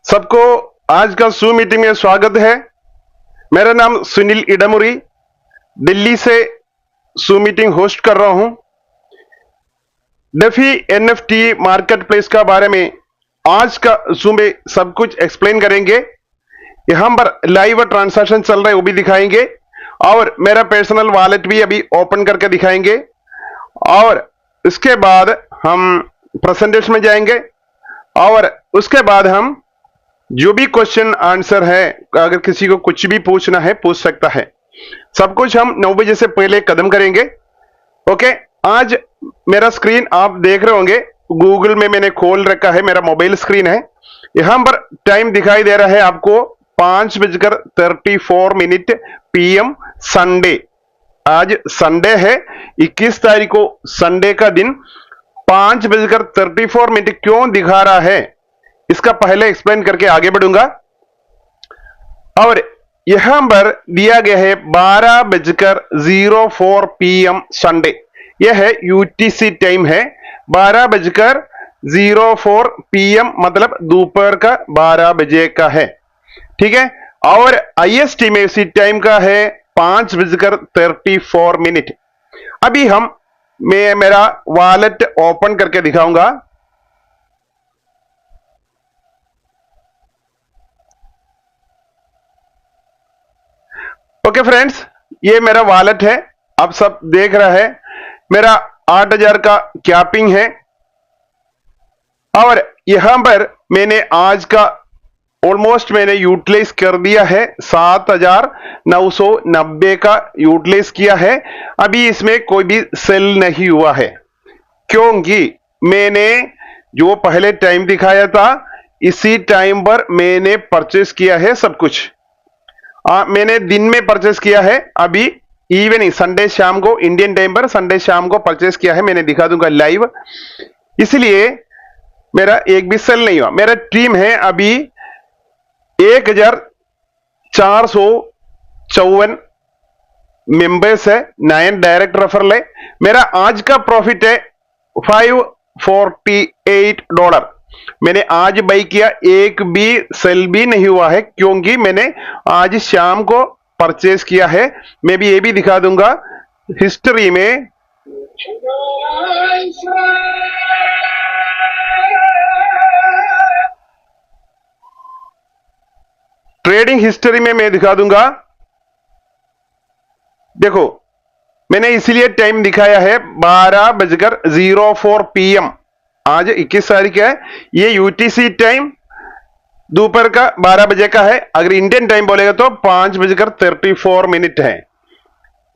सबको आज का जूम मीटिंग में स्वागत है। मेरा नाम सुनील इडामुरी, दिल्ली से जूम मीटिंग होस्ट कर रहा हूं। डेफी एनएफटी मार्केट प्लेस का बारे में आज का जूम में सब कुछ एक्सप्लेन करेंगे। यहां पर लाइव ट्रांजैक्शन चल रहे वो भी दिखाएंगे और मेरा पर्सनल वॉलेट भी अभी ओपन करके दिखाएंगे और इसके बाद हम प्रेजेंटेशन में जाएंगे और उसके बाद हम जो भी क्वेश्चन आंसर है, अगर किसी को कुछ भी पूछना है पूछ सकता है। सब कुछ हम 9 बजे से पहले कदम करेंगे। ओके, आज मेरा स्क्रीन आप देख रहे होंगे, गूगल में मैंने खोल रखा है, मेरा मोबाइल स्क्रीन है। यहां पर टाइम दिखाई दे रहा है आपको 5:34 PM संडे। आज संडे है, 21 तारीख को संडे का दिन। 5:34 क्यों दिखा रहा है इसका पहले एक्सप्लेन करके आगे बढ़ूंगा। और यहां पर दिया गया है 12:04 PM संडे। यह है यूटीसी टाइम है, 12:04 PM मतलब दोपहर का 12 बजे का है। ठीक है, और आईएसटी में इसी टाइम का है 5:34। अभी मैं मेरा वॉलेट ओपन करके दिखाऊंगा। ओके फ्रेंड्स, ये मेरा वॉलेट है, आप सब देख रहा है। मेरा 8000 का कैपिंग है और यहां पर मैंने आज का ऑलमोस्ट मैंने यूटिलाइज कर दिया है। 7990 का यूटिलाइज किया है। अभी इसमें कोई भी सेल नहीं हुआ है क्योंकि मैंने जो पहले टाइम दिखाया था इसी टाइम पर मैंने परचेस किया है सब कुछ। मैंने दिन में परचेस किया है, अभी इवनिंग संडे शाम को इंडियन टाइम पर संडे शाम को परचेस किया है। मैंने दिखा दूंगा लाइव, इसलिए मेरा एक भी सेल नहीं हुआ। मेरा टीम है अभी 1454 मेंबर्स है, 9 डायरेक्ट रेफरल है। मेरा आज का प्रॉफिट है $548। मैंने आज बाई किया, एक भी सेल भी नहीं हुआ है क्योंकि मैंने आज शाम को परचेज किया है। मैं भी ये भी दिखा दूंगा हिस्ट्री में। ट्रेडिंग हिस्ट्री में मैं दिखा दूंगा। देखो, मैंने इसलिए टाइम दिखाया है 12:04 PM। आज 21 तारीख है, ये यूटीसी टाइम दोपहर का 12 बजे का है। अगर इंडियन टाइम बोलेगा तो 5:34 है।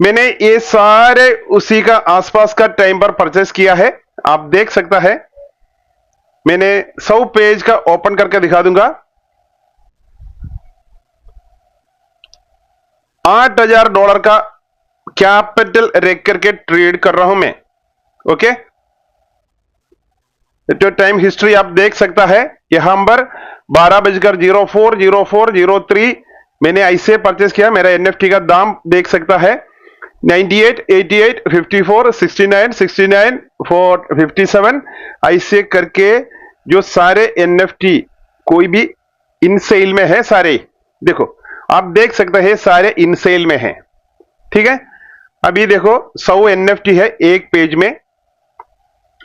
मैंने ये सारे उसी का आसपास का टाइम पर परचेस किया है, आप देख सकता है। मैंने 100 पेज का ओपन करके दिखा दूंगा। $8000 का कैपिटल रख करके ट्रेड कर रहा हूं मैं। ओके, तो टाइम हिस्ट्री आप देख सकता है। यहां पर 12:04 मैंने ऐसे परचेस किया। मेरा एनएफटी का दाम देख सकता है 98, 88, 54, 69, 69, 57। ऐसे करके जो सारे एनएफटी कोई भी इन सेल में है, सारे देखो आप देख सकते हैं सारे इन सेल में है। ठीक है, अभी देखो 100 एनएफटी है एक पेज में।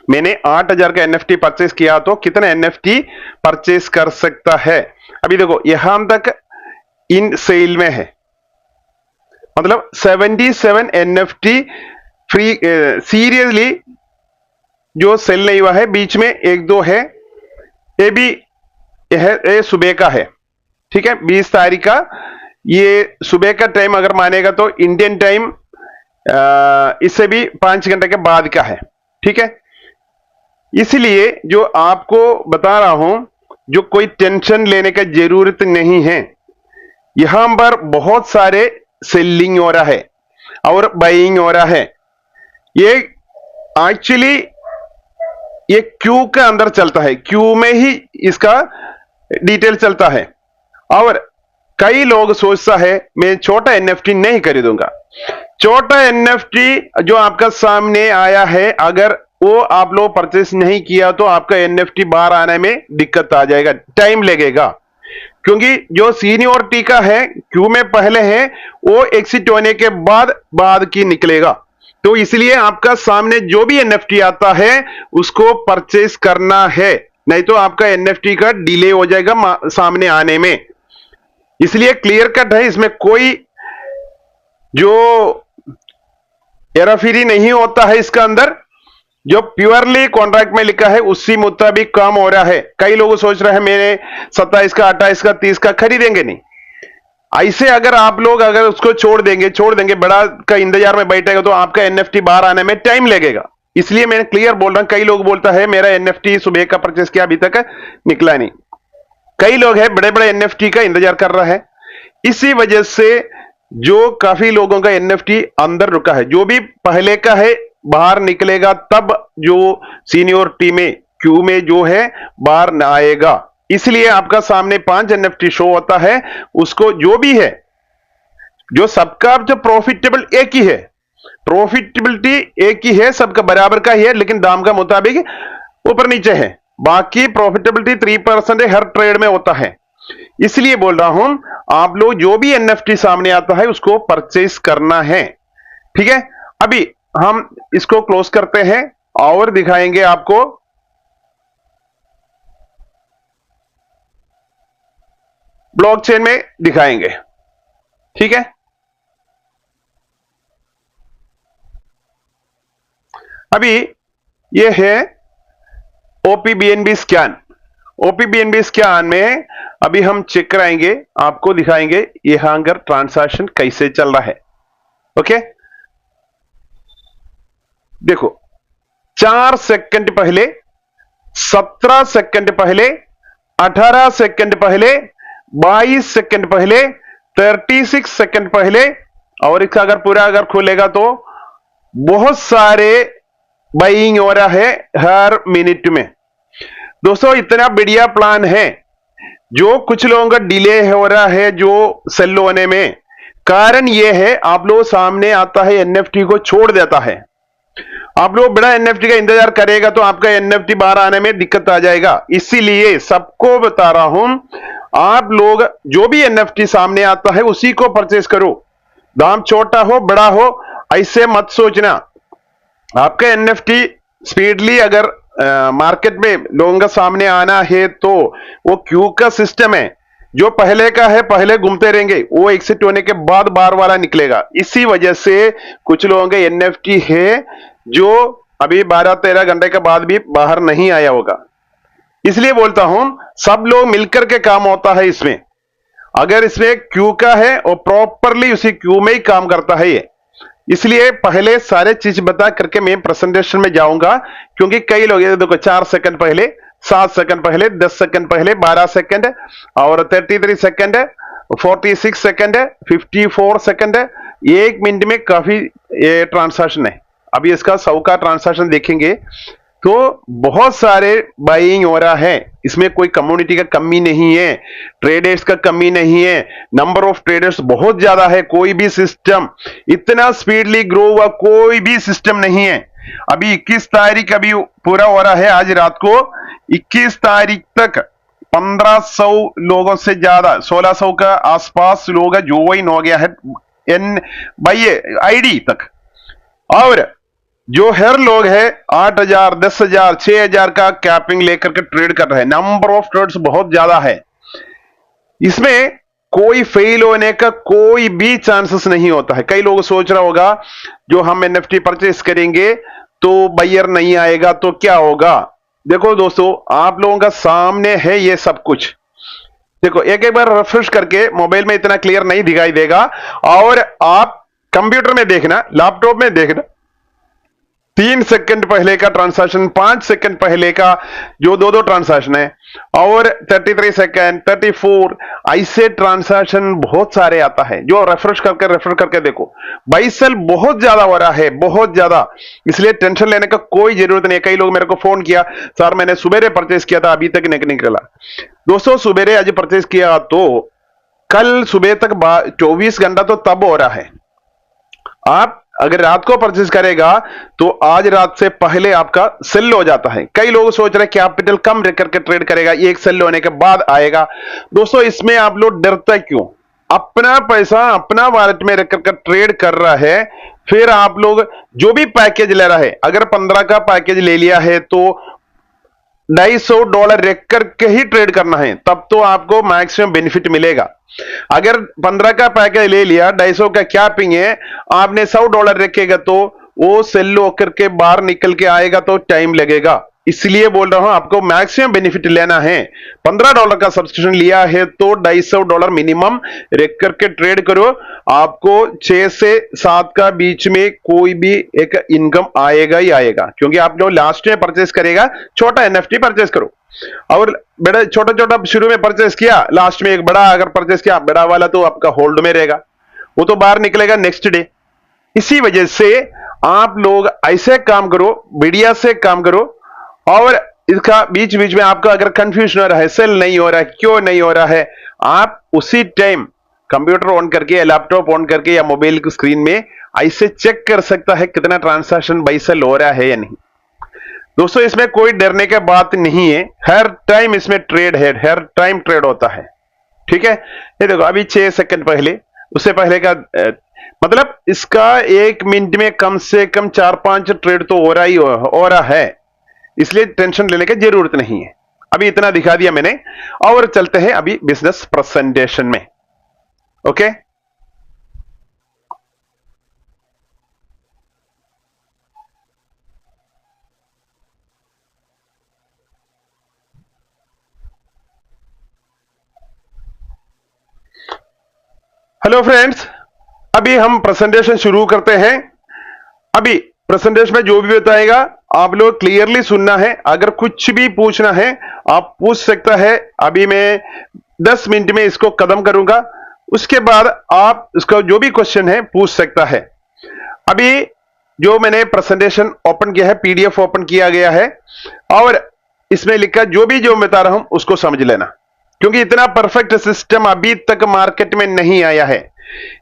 मैंने 8000 का एनएफटी परचेस किया तो कितना एनएफटी परचेस कर सकता है। अभी देखो यहां तक इन सेल में है, मतलब 77 एनएफटी फ्री। सीरियसली जो सेल नहीं हुआ है, बीच में एक दो है, ये भी ये सुबह का है। ठीक है, 20 तारीख का ये सुबह का टाइम अगर मानेगा तो इंडियन टाइम इससे भी 5 घंटे के बाद का है। ठीक है, इसलिए जो आपको बता रहा हूं, जो कोई टेंशन लेने का जरूरत नहीं है। यहां पर बहुत सारे सेलिंग हो रहा है और बाइंग हो रहा है। ये एक्चुअली ये क्यू के अंदर चलता है, क्यू में ही इसका डिटेल चलता है। और कई लोग सोचता है मैं छोटा एनएफटी नहीं खरीदूंगा। छोटा एनएफटी जो आपका सामने आया है, अगर वो आप लोग परचेस नहीं किया तो आपका एनएफटी बाहर आने में दिक्कत आ जाएगा, टाइम लगेगा। क्योंकि जो सीनियोरिटी का है क्यू में पहले है वो एग्जिट होने के बाद की निकलेगा। तो इसलिए आपका सामने जो भी एनएफटी आता है उसको परचेस करना है, नहीं तो आपका एनएफटी का डिले हो जाएगा सामने आने में। इसलिए क्लियर कट है, इसमें कोई जो हेराफेरी नहीं होता है। इसका अंदर जो प्योरली कॉन्ट्रैक्ट में लिखा है उसी मुताबिक काम हो रहा है। कई लोग सोच रहे हैं मेरे 27 का 28 का 30 का खरीदेंगे, नहीं। ऐसे अगर आप लोग अगर उसको छोड़ देंगे बड़ा का इंतजार में बैठेगा तो आपका एनएफटी बाहर आने में टाइम लगेगा। इसलिए मैं क्लियर बोल रहा हूं। कई लोग बोलता है मेरा एनएफटी सुबह का परचेस किया अभी तक निकला नहीं। कई लोग हैं बड़े बड़े एनएफटी का इंतजार कर रहा है, इसी वजह से जो काफी लोगों का एनएफटी अंदर रुका है। जो भी पहले का है बाहर निकलेगा, तब जो सीनियोरिटी में क्यू में जो है बाहर न आएगा। इसलिए आपका सामने 5 एनएफटी शो होता है। उसको जो भी है, जो सबका जो प्रॉफिटेबल एक ही है, प्रॉफिटेबिलिटी एक ही है, सबका बराबर का ही है, लेकिन दाम का मुताबिक ऊपर नीचे है। बाकी प्रॉफिटेबिलिटी 3% हर ट्रेड में होता है। इसलिए बोल रहा हूं आप लोग जो भी एनएफटी सामने आता है उसको परचेस करना है, ठीक है। अभी हम इसको क्लोज करते हैं और दिखाएंगे आपको ब्लॉकचेन में दिखाएंगे, ठीक है। अभी ये है ओपीबीएनबी स्कैन। ओपीबीएनबी स्कैन में अभी हम चेक कराएंगे, आपको दिखाएंगे यहां अगर ट्रांजैक्शन कैसे चल रहा है। ओके, देखो 4 सेकंड पहले, 17 सेकंड पहले, 18 सेकंड पहले, 22 सेकंड पहले, 36 सेकंड पहले, और इसका अगर पूरा अगर खोलेगा तो बहुत सारे बाइंग हो रहा है हर मिनट में। दोस्तों इतना बढ़िया प्लान है। जो कुछ लोगों का डिले हो रहा है जो सेल होने में, कारण यह है आप लोग सामने आता है एनएफटी को छोड़ देता है। आप लोग बड़ा एनएफटी का इंतजार करेगा तो आपका एनएफटी बाहर आने में दिक्कत आ जाएगा। इसीलिए सबको बता रहा हूं, आप लोग जो भी एनएफटी सामने आता है उसी को परचेस करो। दाम छोटा हो बड़ा हो ऐसे मत सोचना। आपका एनएफटी स्पीडली अगर मार्केट में लोगों का सामने आना है तो वो क्यू का सिस्टम है। जो पहले का है पहले घूमते रहेंगे, वो एग्जिट होने के बाद बार वाला निकलेगा। इसी वजह से कुछ लोगों के एनएफटी है जो अभी 12-13 घंटे के बाद भी बाहर नहीं आया होगा। इसलिए बोलता हूं सब लोग मिलकर के काम होता है इसमें। अगर इसमें क्यू का है और प्रॉपरली उसी क्यू में ही काम करता है ये। इसलिए पहले सारे चीज बता करके मैं प्रेजेंटेशन में जाऊंगा, क्योंकि कई लोग देखो 4 सेकंड पहले, 7 सेकंड पहले, 10 सेकंड पहले, 12 सेकंड और 33 सेकंड, 46 सेकंड, 54 सेकंड, 1 मिनट में काफी ये ट्रांजैक्शन है। अभी इसका 100 का ट्रांजैक्शन देखेंगे तो बहुत सारे बाइंग हो रहा है। इसमें कोई कम्युनिटी का कमी नहीं है, ट्रेडर्स का कमी नहीं है, नंबर ऑफ ट्रेडर्स बहुत ज्यादा है। कोई भी सिस्टम इतना स्पीडली ग्रो हुआ कोई भी सिस्टम नहीं है। अभी 21 तारीख अभी पूरा हो रहा है, आज रात को 21 तारीख तक 1500 लोगों से ज्यादा, 1600 का आसपास लोग ज्वाइन हो गया है एन बाई आईडी तक। और जो हर लोग है 8000, 10,000, 6,000 का कैपिंग लेकर के ट्रेड कर रहे हैं। नंबर ऑफ ट्रेड्स बहुत ज्यादा है। इसमें कोई फेल होने का कोई भी चांसेस नहीं होता है। कई लोग सोच रहा होगा जो हम एनएफटी परचेस करेंगे तो बायर नहीं आएगा तो क्या होगा। देखो दोस्तों आप लोगों का सामने है ये सब कुछ। देखो एक बार रिफ्रेश करके, मोबाइल में इतना क्लियर नहीं दिखाई देगा, और आप कंप्यूटर में देखना, लैपटॉप में देखना। 3 सेकंड पहले का ट्रांजैक्शन, 5 सेकंड पहले का जो दो ट्रांजैक्शन है, और 33 सेकंड, 34, ऐसे ट्रांजैक्शन बहुत सारे आता है। जो रेफर करके देखो, 22 सेल बहुत ज्यादा हो रहा है, बहुत ज्यादा। इसलिए टेंशन लेने का कोई जरूरत नहीं है। कई लोग मेरे को फोन किया, सर मैंने सुबेरे परचेस किया था अभी तक नहीं निकला। दोस्तों सुबेरे आज परचेस किया तो कल सुबह तक 24 घंटा तो तब हो रहा है। आप अगर रात को परचेज करेगा तो आज रात से पहले आपका सेल हो जाता है। कई लोग सोच रहे हैं कैपिटल कम करके ट्रेड करेगा, एक सेल होने के बाद आएगा। दोस्तों इसमें आप लोग डरते क्यों? अपना पैसा अपना वॉलेट में रख कर ट्रेड कर रहा है, फिर आप लोग जो भी पैकेज ले रहा है, अगर 15 का पैकेज ले लिया है तो $250 रख करके ही ट्रेड करना है, तब तो आपको मैक्सिमम बेनिफिट मिलेगा। अगर 15 का पैकेज ले लिया, 250 का कैपिंग है, आपने $100 रखेगा तो वो सेल होकर के बाहर निकल के आएगा तो टाइम लगेगा। इसलिए बोल रहा हूं आपको मैक्सिमम बेनिफिट लेना है। $15 का सब्सक्रिप्शन लिया है तो $250 मिनिमम रख करके ट्रेड करो, आपको 6 से 7 का बीच में कोई भी एक इनकम आएगा ही आएगा। क्योंकि आप जो लास्ट में परचेस करेगा, छोटा एनएफटी परचेस करो, और बड़ा छोटा छोटा शुरू में परचेस किया, लास्ट में एक बड़ा अगर परचेस किया, बड़ा वाला तो आपका होल्ड में रहेगा, वो तो बाहर निकलेगा नेक्स्ट डे। इसी वजह से आप लोग ऐसे काम करो, बढ़िया से काम करो, और इसका बीच बीच में आपका अगर कंफ्यूजन हो रहा है, सेल नहीं हो रहा है, क्यों नहीं हो रहा है, आप उसी टाइम कंप्यूटर ऑन करके या लैपटॉप ऑन करके या मोबाइल की स्क्रीन में ऐसे चेक कर सकता है कितना ट्रांजैक्शन बाई सेल हो रहा है या नहीं। दोस्तों इसमें कोई डरने की बात नहीं है, हर टाइम इसमें ट्रेड है, हर टाइम ट्रेड होता है। ठीक है, ये देखो अभी 6 सेकंड पहले, उससे पहले का मतलब इसका 1 मिनट में कम से कम 4-5 ट्रेड तो हो रहा है, इसलिए टेंशन लेने की जरूरत नहीं है। अभी इतना दिखा दिया मैंने, और चलते हैं अभी बिजनेस प्रेजेंटेशन में। ओके, हेलो फ्रेंड्स, अभी हम प्रेजेंटेशन शुरू करते हैं। अभी प्रेजेंटेशन में जो भी बताएगा आप लोग क्लियरली सुनना है, अगर कुछ भी पूछना है आप पूछ सकता है। अभी मैं 10 मिनट में इसको खत्म करूंगा, उसके बाद आप इसका जो भी क्वेश्चन है पूछ सकता है। अभी जो मैंने प्रेजेंटेशन ओपन किया है, पीडीएफ ओपन किया गया है, और इसमें लिखा जो बता रहा हूं उसको समझ लेना, क्योंकि इतना परफेक्ट सिस्टम अभी तक मार्केट में नहीं आया है।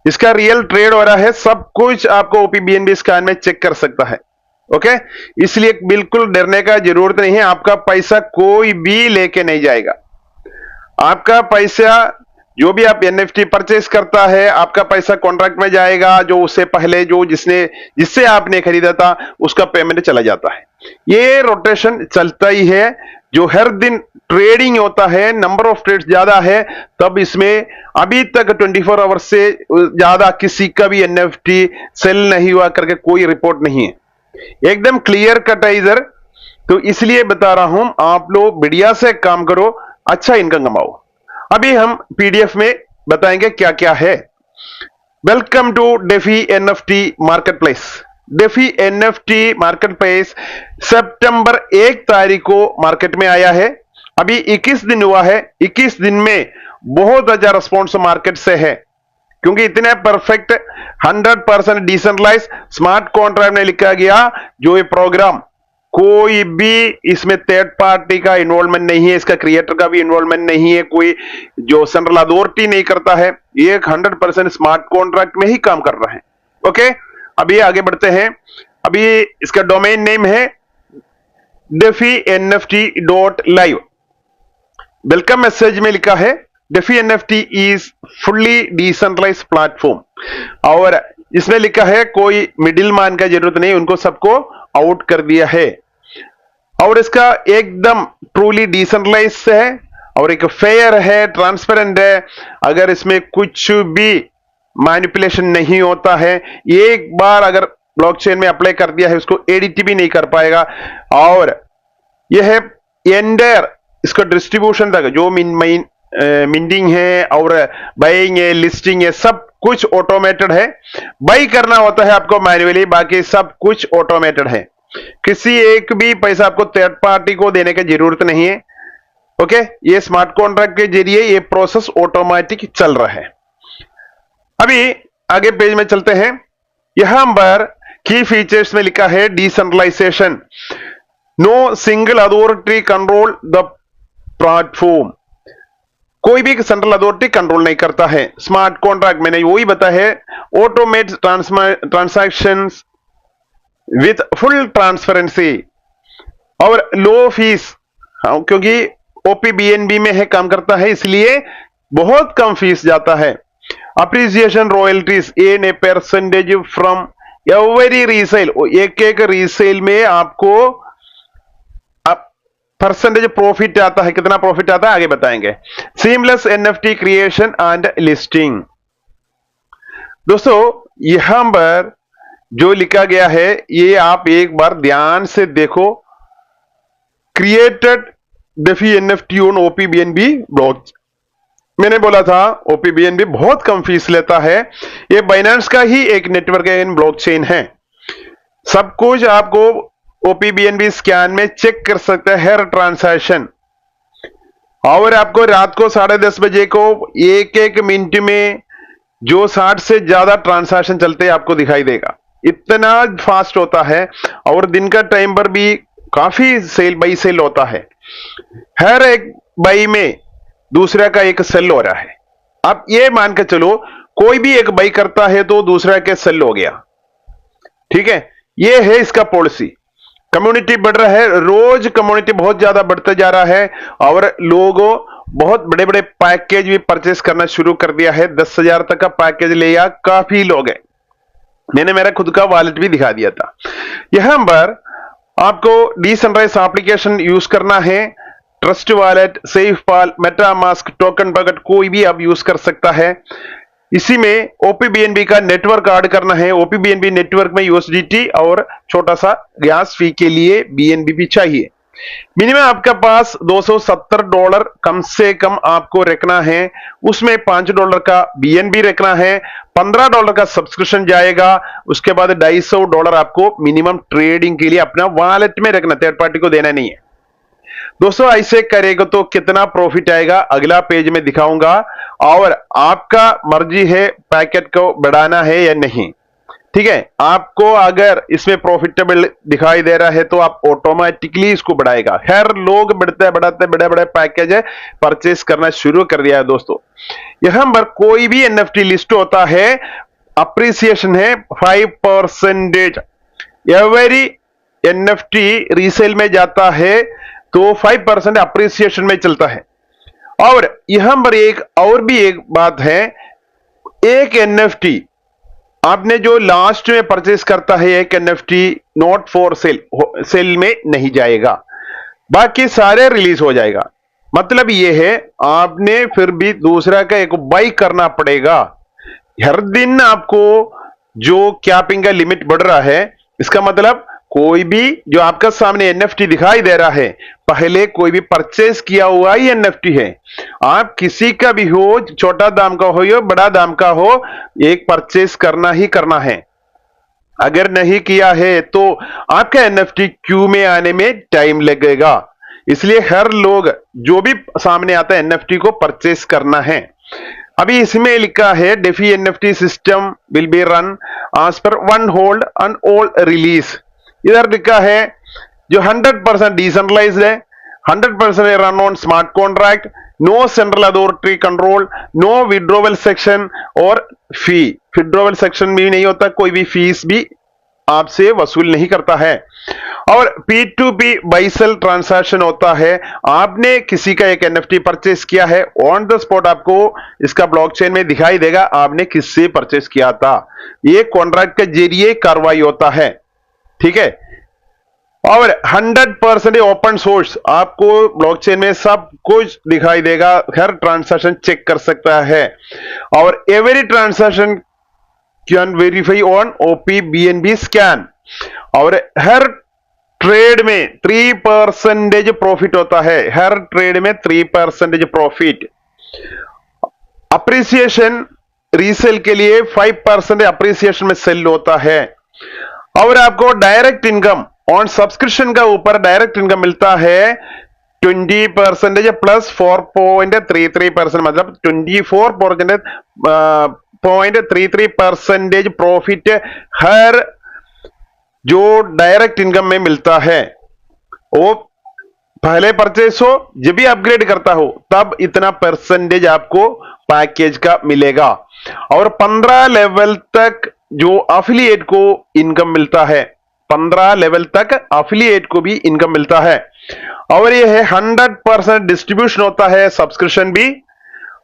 इसका रियल ट्रेड हो रहा है, सब कुछ आपको ओपीबीएनबी स्कैन में चेक कर सकता है। ओके, इसलिए बिल्कुल डरने का जरूरत नहीं है। आपका पैसा कोई भी लेके नहीं जाएगा। आपका पैसा जो भी आप एनएफटी परचेस करता है, आपका पैसा कॉन्ट्रैक्ट में जाएगा, जो उससे पहले जिससे आपने खरीदा था उसका पेमेंट चला जाता है। ये रोटेशन चलता ही है, जो हर दिन ट्रेडिंग होता है, नंबर ऑफ ट्रेड्स ज्यादा है, तब इसमें अभी तक 24 आवर्स से ज्यादा किसी का भी एनएफटी सेल नहीं हुआ करके कोई रिपोर्ट नहीं है, एकदम क्लियर कट है इधर। तो इसलिए बता रहा हूं, आप लोग बढ़िया से काम करो, अच्छा इनकम कमाओ। अभी हम पीडीएफ में बताएंगे क्या क्या है। Welcome to DeFi NFT marketplace. DeFi NFT marketplace सितंबर 1 तारीख को मार्केट में आया है। अभी 21 दिन हुआ है। 21 दिन में बहुत अच्छा रिस्पॉन्स मार्केट से है, क्योंकि इतने परफेक्ट 100% डिसेंट्रलाइज स्मार्ट कॉन्ट्रैक्ट में लिखा गया। जो ये प्रोग्राम कोई भी इसमें थर्ड पार्टी का इन्वॉल्वमेंट नहीं है, इसका क्रिएटर का भी इन्वॉल्वमेंट नहीं है, कोई जो सेंट्रल अथॉरिटी नहीं करता है, ये 100% स्मार्ट कॉन्ट्रैक्ट में ही काम कर रहा है। ओके, अभी आगे बढ़ते हैं। अभी इसका डोमेन नेम है defynft.live। वेलकम मैसेज में लिखा है DeFi NFT is fully decentralise platform, और इसमें लिखा है कोई मिडिल मैन का जरूरत नहीं, उनको सबको आउट कर दिया है, और इसका एकदम ट्रूली डिसेंट्रलाइज है, और एक फेयर है, ट्रांसपेरेंट है। अगर इसमें कुछ भी मैनिपुलेशन नहीं होता है, एक बार अगर ब्लॉकचेन में अप्लाई कर दिया है उसको एडिट भी नहीं कर पाएगा। और यह है एंडर, इसका डिस्ट्रीब्यूशन तक जो मिंटिंग है और बाइंग है, लिस्टिंग है, सब कुछ ऑटोमेटेड है। बाई करना होता है आपको मैन्युअली, बाकी सब कुछ ऑटोमेटेड है। किसी एक भी पैसा आपको थर्ड पार्टी को देने की जरूरत नहीं है। ओके, ये स्मार्ट कॉन्ट्रैक्ट के जरिए ये प्रोसेस ऑटोमेटिक चल रहा है। अभी आगे पेज में चलते हैं। यहां पर की फीचर्स में लिखा है decentralisation, no single authority control the platform. कोई भी सेंट्रल अथॉरिटी कंट्रोल नहीं करता है। स्मार्ट कॉन्ट्रैक्ट मैंने वही बताया है, automate transactions with full transparency और लो फीस। क्योंकि ओपीबीएनबी में है काम करता है, इसलिए बहुत कम फीस जाता है। Appreciation royalties in a percentage from every resale, एक एक रीसेल में आपको परसेंटेज प्रॉफिट आता है। कितना प्रॉफिट आता है आगे बताएंगे। Seamless NFT creation and listing. दोस्तों यहां पर जो लिखा गया है ये आप एक बार ध्यान से देखो। Created DeFi NFT on opBNB block. मैंने बोला था ओपीबीएनबी बहुत कम फीस लेता है। ये बाइनेंस का ही एक नेटवर्क इन ब्लॉकचेन है। सब कुछ आपको ओपीबीएनबी स्कैन में चेक कर सकते हैं हर ट्रांसैक्शन। और आपको रात को 10:30 बजे को एक एक मिनट में जो 60 से ज्यादा ट्रांसैक्शन चलते हैं आपको दिखाई देगा। इतना फास्ट होता है। और दिन का टाइम पर भी काफी सेल बाई सेल होता है। हर एक बाई में दूसरा का एक सेल हो रहा है। अब ये मान के चलो कोई भी एक बाई करता है तो दूसरा के सेल हो गया। ठीक है, ये है इसका पॉलिसी। कम्युनिटी बढ़ रहा है, रोज कम्युनिटी बहुत ज्यादा बढ़ते जा रहा है और लोगों बहुत बड़े बड़े पैकेज भी परचेस करना शुरू कर दिया है। 10,000 तक का पैकेज लिया काफी लोग हैं। मैंने मेरा खुद का वॉलेट भी दिखा दिया था। यहां पर आपको डिसेंट्रलाइज्ड एप्लीकेशन यूज करना है। Trust Wallet, SafePal, MetaMask, token bucket कोई भी आप यूज कर सकता है। इसी में ओपीबीएनबी का नेटवर्क ऐड करना है। ओपीबीएनबी नेटवर्क में यूएसडीटी और छोटा सा गैस फी के लिए बीएनबी भी चाहिए। मिनिमम आपके पास $270 कम से कम आपको रखना है। उसमें $5 का बीएनबी रखना है। $15 का सब्सक्रिप्शन जाएगा। उसके बाद $250 आपको मिनिमम ट्रेडिंग के लिए अपना वॉलेट में रखना, थर्ड पार्टी को देना नहीं है। दोस्तों ऐसे करेगा तो कितना प्रॉफिट आएगा अगला पेज में दिखाऊंगा। और आपका मर्जी है पैकेट को बढ़ाना है या नहीं। ठीक है, आपको अगर इसमें प्रॉफिटेबल दिखाई दे रहा है तो आप ऑटोमेटिकली इसको बढ़ाएगा। हर लोग बढ़ते बढ़ाते बड़े बड़े पैकेज है परचेस करना शुरू कर दिया है। दोस्तों यहां पर कोई भी एनएफटी लिस्ट होता है, अप्रिसिएशन है 5%। एवरी एनएफटी रीसेल में जाता है तो 5% अप्रिसिएशन में चलता है। और यहां पर एक और भी एक बात है, एक एनएफटी आपने जो लास्ट में परचेस करता है एक NFT not for sale, sale में नहीं जाएगा, बाकी सारे रिलीज हो जाएगा। मतलब यह है आपने फिर भी दूसरा का एक बाई करना पड़ेगा। हर दिन आपको जो कैपिंग का लिमिट बढ़ रहा है, इसका मतलब कोई भी जो आपका सामने एनएफटी दिखाई दे रहा है पहले कोई भी परचेस किया हुआ ही एनएफटी है। आप किसी का भी हो, छोटा दाम का हो या बड़ा दाम का हो, एक परचेस करना ही करना है। अगर नहीं किया है तो आपका एनएफटी क्यू में आने में टाइम लगेगा। इसलिए हर लोग जो भी सामने आता है एनएफटी को परचेस करना है। अभी इसमें लिखा है DeFi NFT system will be run as per one hold and all release. इधर लिखा है जो 100% डिसेंट्रलाइज्ड है, 100% run on smart contract, no central authority control, no withdrawal section और फी। विड्रॉवल सेक्शन भी नहीं होता, कोई भी फीस भी आपसे वसूल नहीं करता है। और P2P बाई सेल ट्रांसैक्शन होता है। आपने किसी का एक एनएफटी परचेस किया है, ऑन द स्पॉट आपको इसका ब्लॉकचेन में दिखाई देगा आपने किससे परचेस किया था। ये कॉन्ट्रैक्ट के जरिए कार्रवाई होता है। ठीक है, और 100% ओपन सोर्स, आपको ब्लॉकचेन में सब कुछ दिखाई देगा, हर ट्रांसैक्शन चेक कर सकता है। और every transaction can verify on opBNB scan. और हर ट्रेड में 3% प्रॉफिट होता है। हर ट्रेड में 3% प्रॉफिट। अप्रिसिएशन रीसेल के लिए 5% अप्रिसिएशन में सेल होता है। और आपको डायरेक्ट इनकम ऑन सब्सक्रिप्शन का ऊपर डायरेक्ट इनकम मिलता है 20% प्लस 4.33%, मतलब 24.33% प्रॉफिट हर जो डायरेक्ट इनकम में मिलता है। वो पहले परचेस हो, जब भी अपग्रेड करता हो तब इतना परसेंटेज आपको पैकेज का मिलेगा। और 15 लेवल तक जो अफिलिएट को इनकम मिलता है, 15 लेवल तक अफिलिएट को भी इनकम मिलता है। और यह है 100% डिस्ट्रीब्यूशन होता है, सब्सक्रिप्शन भी,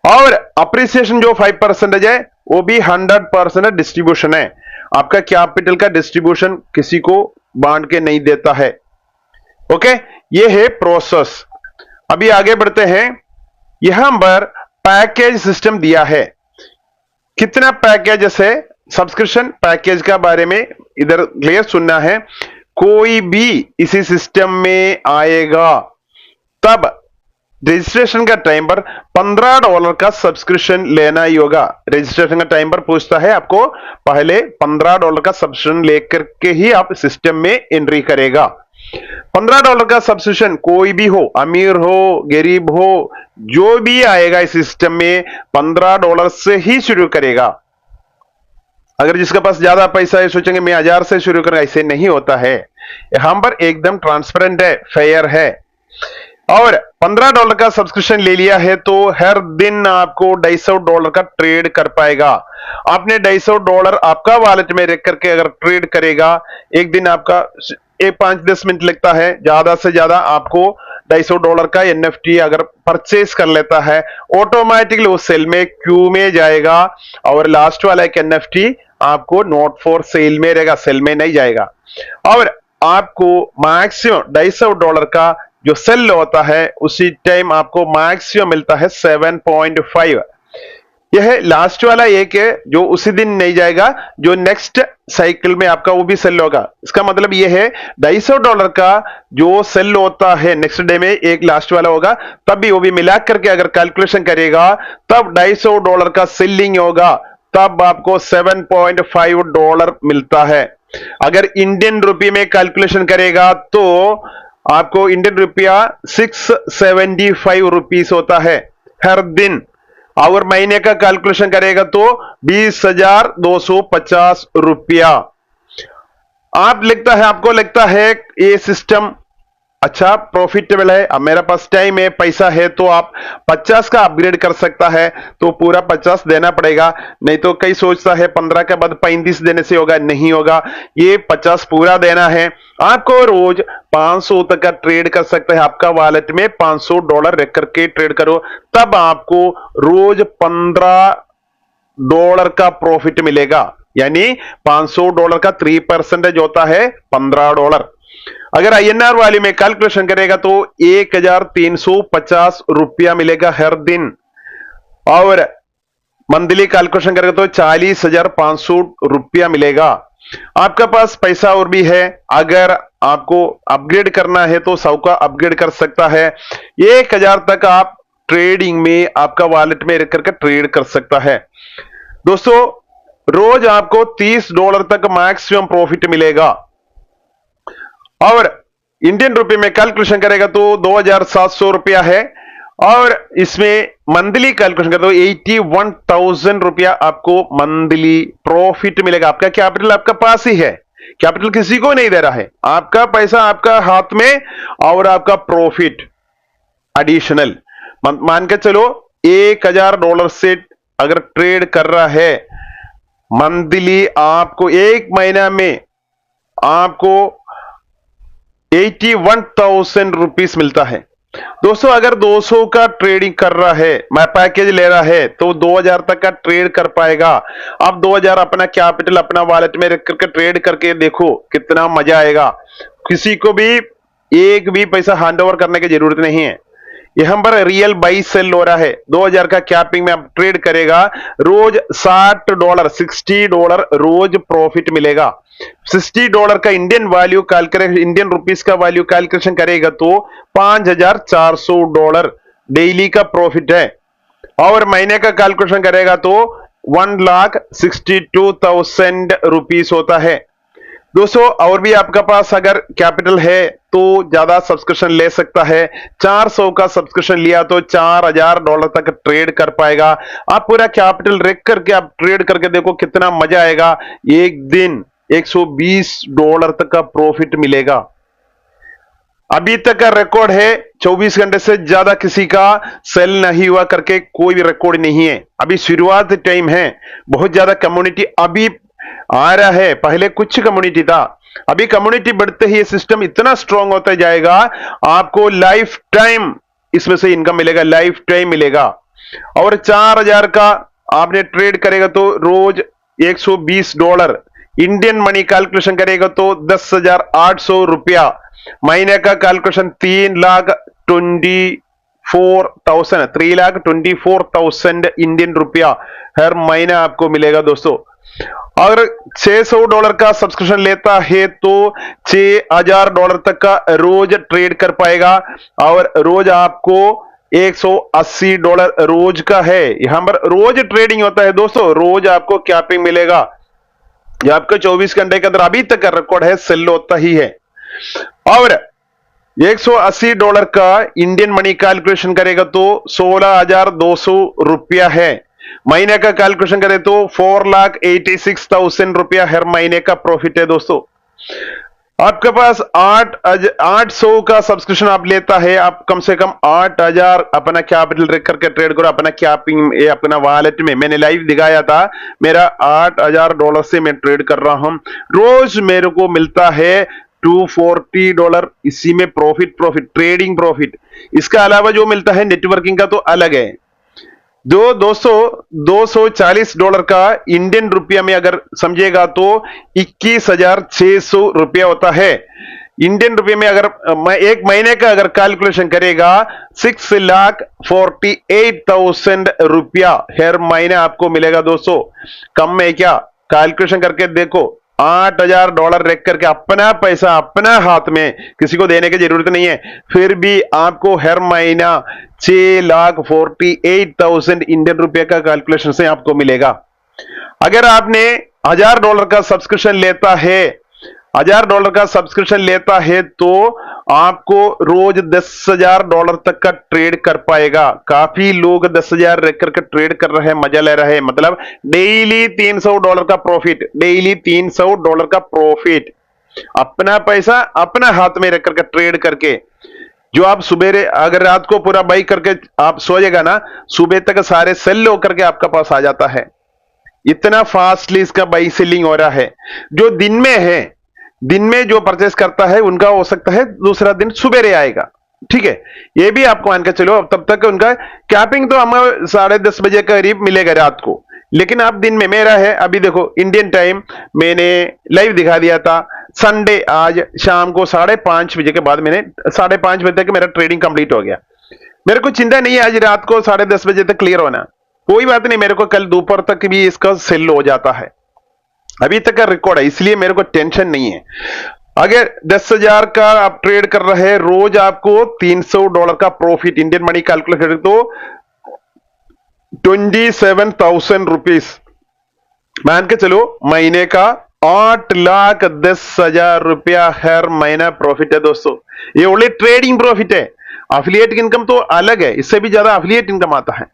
और अप्रिसिएशन जो 5% है वो भी 100% डिस्ट्रीब्यूशन है। आपका कैपिटल का डिस्ट्रीब्यूशन किसी को बांट के नहीं देता है। ओके, ये है प्रोसेस। अभी आगे बढ़ते हैं। यहां पर पैकेज सिस्टम दिया है, कितना पैकेज है। सब्सक्रिप्शन पैकेज का बारे में इधर क्लियर सुनना है। कोई भी इसी सिस्टम में आएगा तब रजिस्ट्रेशन का टाइम पर $15 का सब्सक्रिप्शन लेना ही होगा। रजिस्ट्रेशन का टाइम पर पूछता है आपको, पहले $15 का सब्सक्रिप्शन लेकर के ही आप सिस्टम में एंट्री करेगा। $15 का सब्सक्रिप्शन कोई भी हो, अमीर हो, गरीब हो, जो भी आएगा इस सिस्टम में $15 से ही शुरू करेगा। अगर जिसके पास ज्यादा पैसा है सोचेंगे मैं 1000 से शुरू करूंगा, ऐसे नहीं होता है। यहां पर एकदम ट्रांसपेरेंट है, फेयर है। और $15 का सब्सक्रिप्शन ले लिया है तो हर दिन आपको $250 का ट्रेड कर पाएगा। आपने $250 आपका वॉलेट में रख करके अगर ट्रेड करेगा, एक दिन आपका 5-10 मिनट लगता है, ज्यादा से ज्यादा आपको $250 का NFT अगर परचेस कर लेता है, ऑटोमेटिकली वो सेल में क्यू में जाएगा। और लास्ट वाला एक NFT आपको नोट फॉर सेल में रहेगा, सेल में नहीं जाएगा। और आपको मैक्सिमम $250 का जो सेल होता है उसी टाइम आपको मैक्सिमम मिलता है 7.5। यह लास्ट वाला एक है जो उसी दिन नहीं जाएगा, जो नेक्स्ट साइकिल में आपका वो भी सेल होगा। इसका मतलब यह है $250 का जो सेल होता है नेक्स्ट डे में एक लास्ट वाला होगा, तब भी वो भी मिला करके अगर कैलकुलेशन करेगा तब $250 का सेलिंग होगा, तब आपको $7.5 मिलता है। अगर इंडियन रुपये में कैलकुलेशन करेगा तो आपको इंडियन रुपया 675 रुपीस होता है हर दिन। और महीने का कैलकुलेशन करेगा तो 20,250 रुपया। आपको लगता है ये सिस्टम अच्छा प्रॉफिटेबल है, अब मेरे पास टाइम है, पैसा है, तो आप 50 का अपग्रेड कर सकता है तो पूरा 50 देना पड़ेगा। नहीं तो कई सोचता है 15 के बाद 35 देने से होगा, नहीं होगा, ये 50 पूरा देना है। आपको रोज 500 तक का ट्रेड कर सकते हैं। आपका वॉलेट में $500 रख करके ट्रेड करो, तब आपको रोज $15 का प्रॉफिट मिलेगा। यानी $500 का 3% होता है $15। अगर INR वाले में कैलकुलेशन करेगा तो 1350 रुपया मिलेगा हर दिन। और मंथली कैलकुलेशन करेगा तो 40,500 रुपया मिलेगा। आपका पास पैसा और भी है, अगर आपको अपग्रेड करना है तो 100 का अपग्रेड कर सकता है। 1000 तक आप ट्रेडिंग में आपका वॉलेट में रख करके ट्रेड कर सकता है। दोस्तों, रोज आपको $30 तक मैक्सिमम प्रॉफिट मिलेगा। और इंडियन रुपए में कैलकुलेशन करेगा तो 2,700 रुपया है। और इसमें मंथली कैलकुलेशन करेगा तो 81,000 रुपया आपको मंथली प्रॉफिट मिलेगा। आपका कैपिटल आपका पास ही है, कैपिटल किसी को नहीं दे रहा है, आपका पैसा आपका हाथ में और आपका प्रॉफिट एडिशनल। मान के चलो $1,000 से अगर ट्रेड कर रहा है, मंथली आपको एक महीना में आपको 81,000 रुपीस मिलता है। दोस्तों, अगर 200 का ट्रेडिंग कर रहा है, मैं पैकेज ले रहा है तो 2,000 तक का ट्रेड कर पाएगा। आप 2,000 अपना कैपिटल अपना वॉलेट में रख करके ट्रेड करके देखो कितना मजा आएगा। किसी को भी एक भी पैसा हैंडओवर करने की जरूरत नहीं है। यहां पर रियल बाई सेल हो रहा है। 2,000 का कैपिंग में आप ट्रेड करेगा, रोज $60 रोज प्रॉफिट मिलेगा। $60 का Indian value calculation, Indian rupees का वैल्यू कैलकुलेशन करेगा तो $5,400 डेली का प्रॉफिट है। और महीने का कैलकुलेशन करेगा तो 1,62,000 रुपीस होता है। दोस्तों, और भी आपका पास अगर कैपिटल है तो ज्यादा सब्सक्रिप्शन ले सकता है। 400 का सब्सक्रिप्शन लिया तो $4,000 तक ट्रेड कर पाएगा। आप पूरा कैपिटल रख करके आप ट्रेड करके देखो कितना मजा आएगा। एक दिन $120 तक का प्रॉफिट मिलेगा। अभी तक का रिकॉर्ड है 24 घंटे से ज्यादा किसी का सेल नहीं हुआ करके कोई भी रिकॉर्ड नहीं है। अभी शुरुआत टाइम है, बहुत ज्यादा कम्युनिटी अभी आ रहा है, पहले कुछ कम्युनिटी था, अभी कम्युनिटी बढ़ते ही ये सिस्टम इतना स्ट्रांग होता जाएगा, आपको लाइफ टाइम इसमें से इनकम मिलेगा, लाइफ टाइम मिलेगा। और 4000 का आपने ट्रेड करेगा तो रोज $120, इंडियन मनी कैलकुलेशन करेगा तो 10,800 रुपया, महीने का कैलकुलेशन 3,24,000 इंडियन रुपया हर महीना आपको मिलेगा दोस्तों। अगर $600 का सब्सक्रिप्शन लेता है तो $6,000 तक का रोज ट्रेड कर पाएगा, और रोज आपको $180 रोज का है। यहां पर रोज ट्रेडिंग होता है दोस्तों, रोज आपको कैपिंग मिलेगा। ये आपका 24 घंटे के अंदर अभी तक का रिकॉर्ड है, सेल होता ही है। और $180 का इंडियन मनी कैलकुलेशन करेगा तो 16,200 रुपया है, महीने का कैलकुलेशन करें तो 4,86,000 रुपया हर महीने का प्रॉफिट है दोस्तों। आपके पास 800 का सब्सक्रिप्शन आप लेता है, आप कम से कम 8,000 अपना कैपिटल रख करके ट्रेड करो, अपना कैपिंग अपना वॉलेट में। मैंने लाइव दिखाया था, मेरा $8,000 से मैं ट्रेड कर रहा हूं, रोज मेरे को मिलता है $240, इसी में प्रॉफिट ट्रेडिंग प्रॉफिट। इसका अलावा जो मिलता है नेटवर्किंग का तो अलग है। $240 का इंडियन रुपया में अगर समझेगा तो 21,600 रुपया होता है। इंडियन रुपये में अगर एक महीने का अगर कैलकुलेशन करेगा 6,48,000 रुपया हर महीने आपको मिलेगा दोस्तों। कम में क्या, कैलकुलेशन करके देखो, $8,000 रख करके अपना पैसा अपना हाथ में, किसी को देने की जरूरत नहीं है, फिर भी आपको हर महीना 6,48,000 इंडियन रुपये का कैलकुलेशन से आपको मिलेगा। अगर आपने $1,000 का सब्सक्रिप्शन लेता है, $1,000 का सब्सक्रिप्शन लेता है तो आपको रोज $10,000 तक का ट्रेड कर पाएगा। काफी लोग 10,000 रख करके ट्रेड कर रहे हैं, मजा ले रहे हैं, मतलब डेली $300 का प्रॉफिट, डेली $300 का प्रॉफिट, अपना पैसा अपना हाथ में रख करके ट्रेड करके। जो आप सुबह अगर रात को पूरा बाई करके आप सोएगा ना, सुबह तक सारे सेल होकर के आपका पास आ जाता है। इतना फास्टली इसका बाई सेलिंग हो रहा है। जो दिन में है, दिन में जो परचेस करता है उनका हो सकता है दूसरा दिन सुबह आएगा, ठीक है, ये भी आपको मान के चलो। अब तब तक उनका कैपिंग तो हमें 10:30 बजे करीब मिलेगा रात को, लेकिन आप दिन में मेरा है। अभी देखो इंडियन टाइम मैंने लाइव दिखा दिया था, संडे आज शाम को 5:30 बजे के बाद मैंने 5:30 बजे तक मेरा ट्रेडिंग कंप्लीट हो गया। मेरे को चिंता नहीं है आज रात को 10:30 बजे तक क्लियर होना, कोई बात नहीं, मेरे को कल दोपहर तक भी इसका सेल हो जाता है। अभी तक का रिकॉर्ड है, इसलिए मेरे को टेंशन नहीं है। अगर 10,000 का आप ट्रेड कर रहे हैं, रोज आपको $300 का प्रॉफिट, इंडियन मनी कैलकुलेट करें तो 27,000 रुपीज मान के चलो, महीने का 8,10,000 रुपया हर महीना प्रॉफिट है दोस्तों। ये ओनली ट्रेडिंग प्रॉफिट है, एफिलिएट इनकम तो अलग है, इससे भी ज्यादा एफिलिएट इनकम आता है।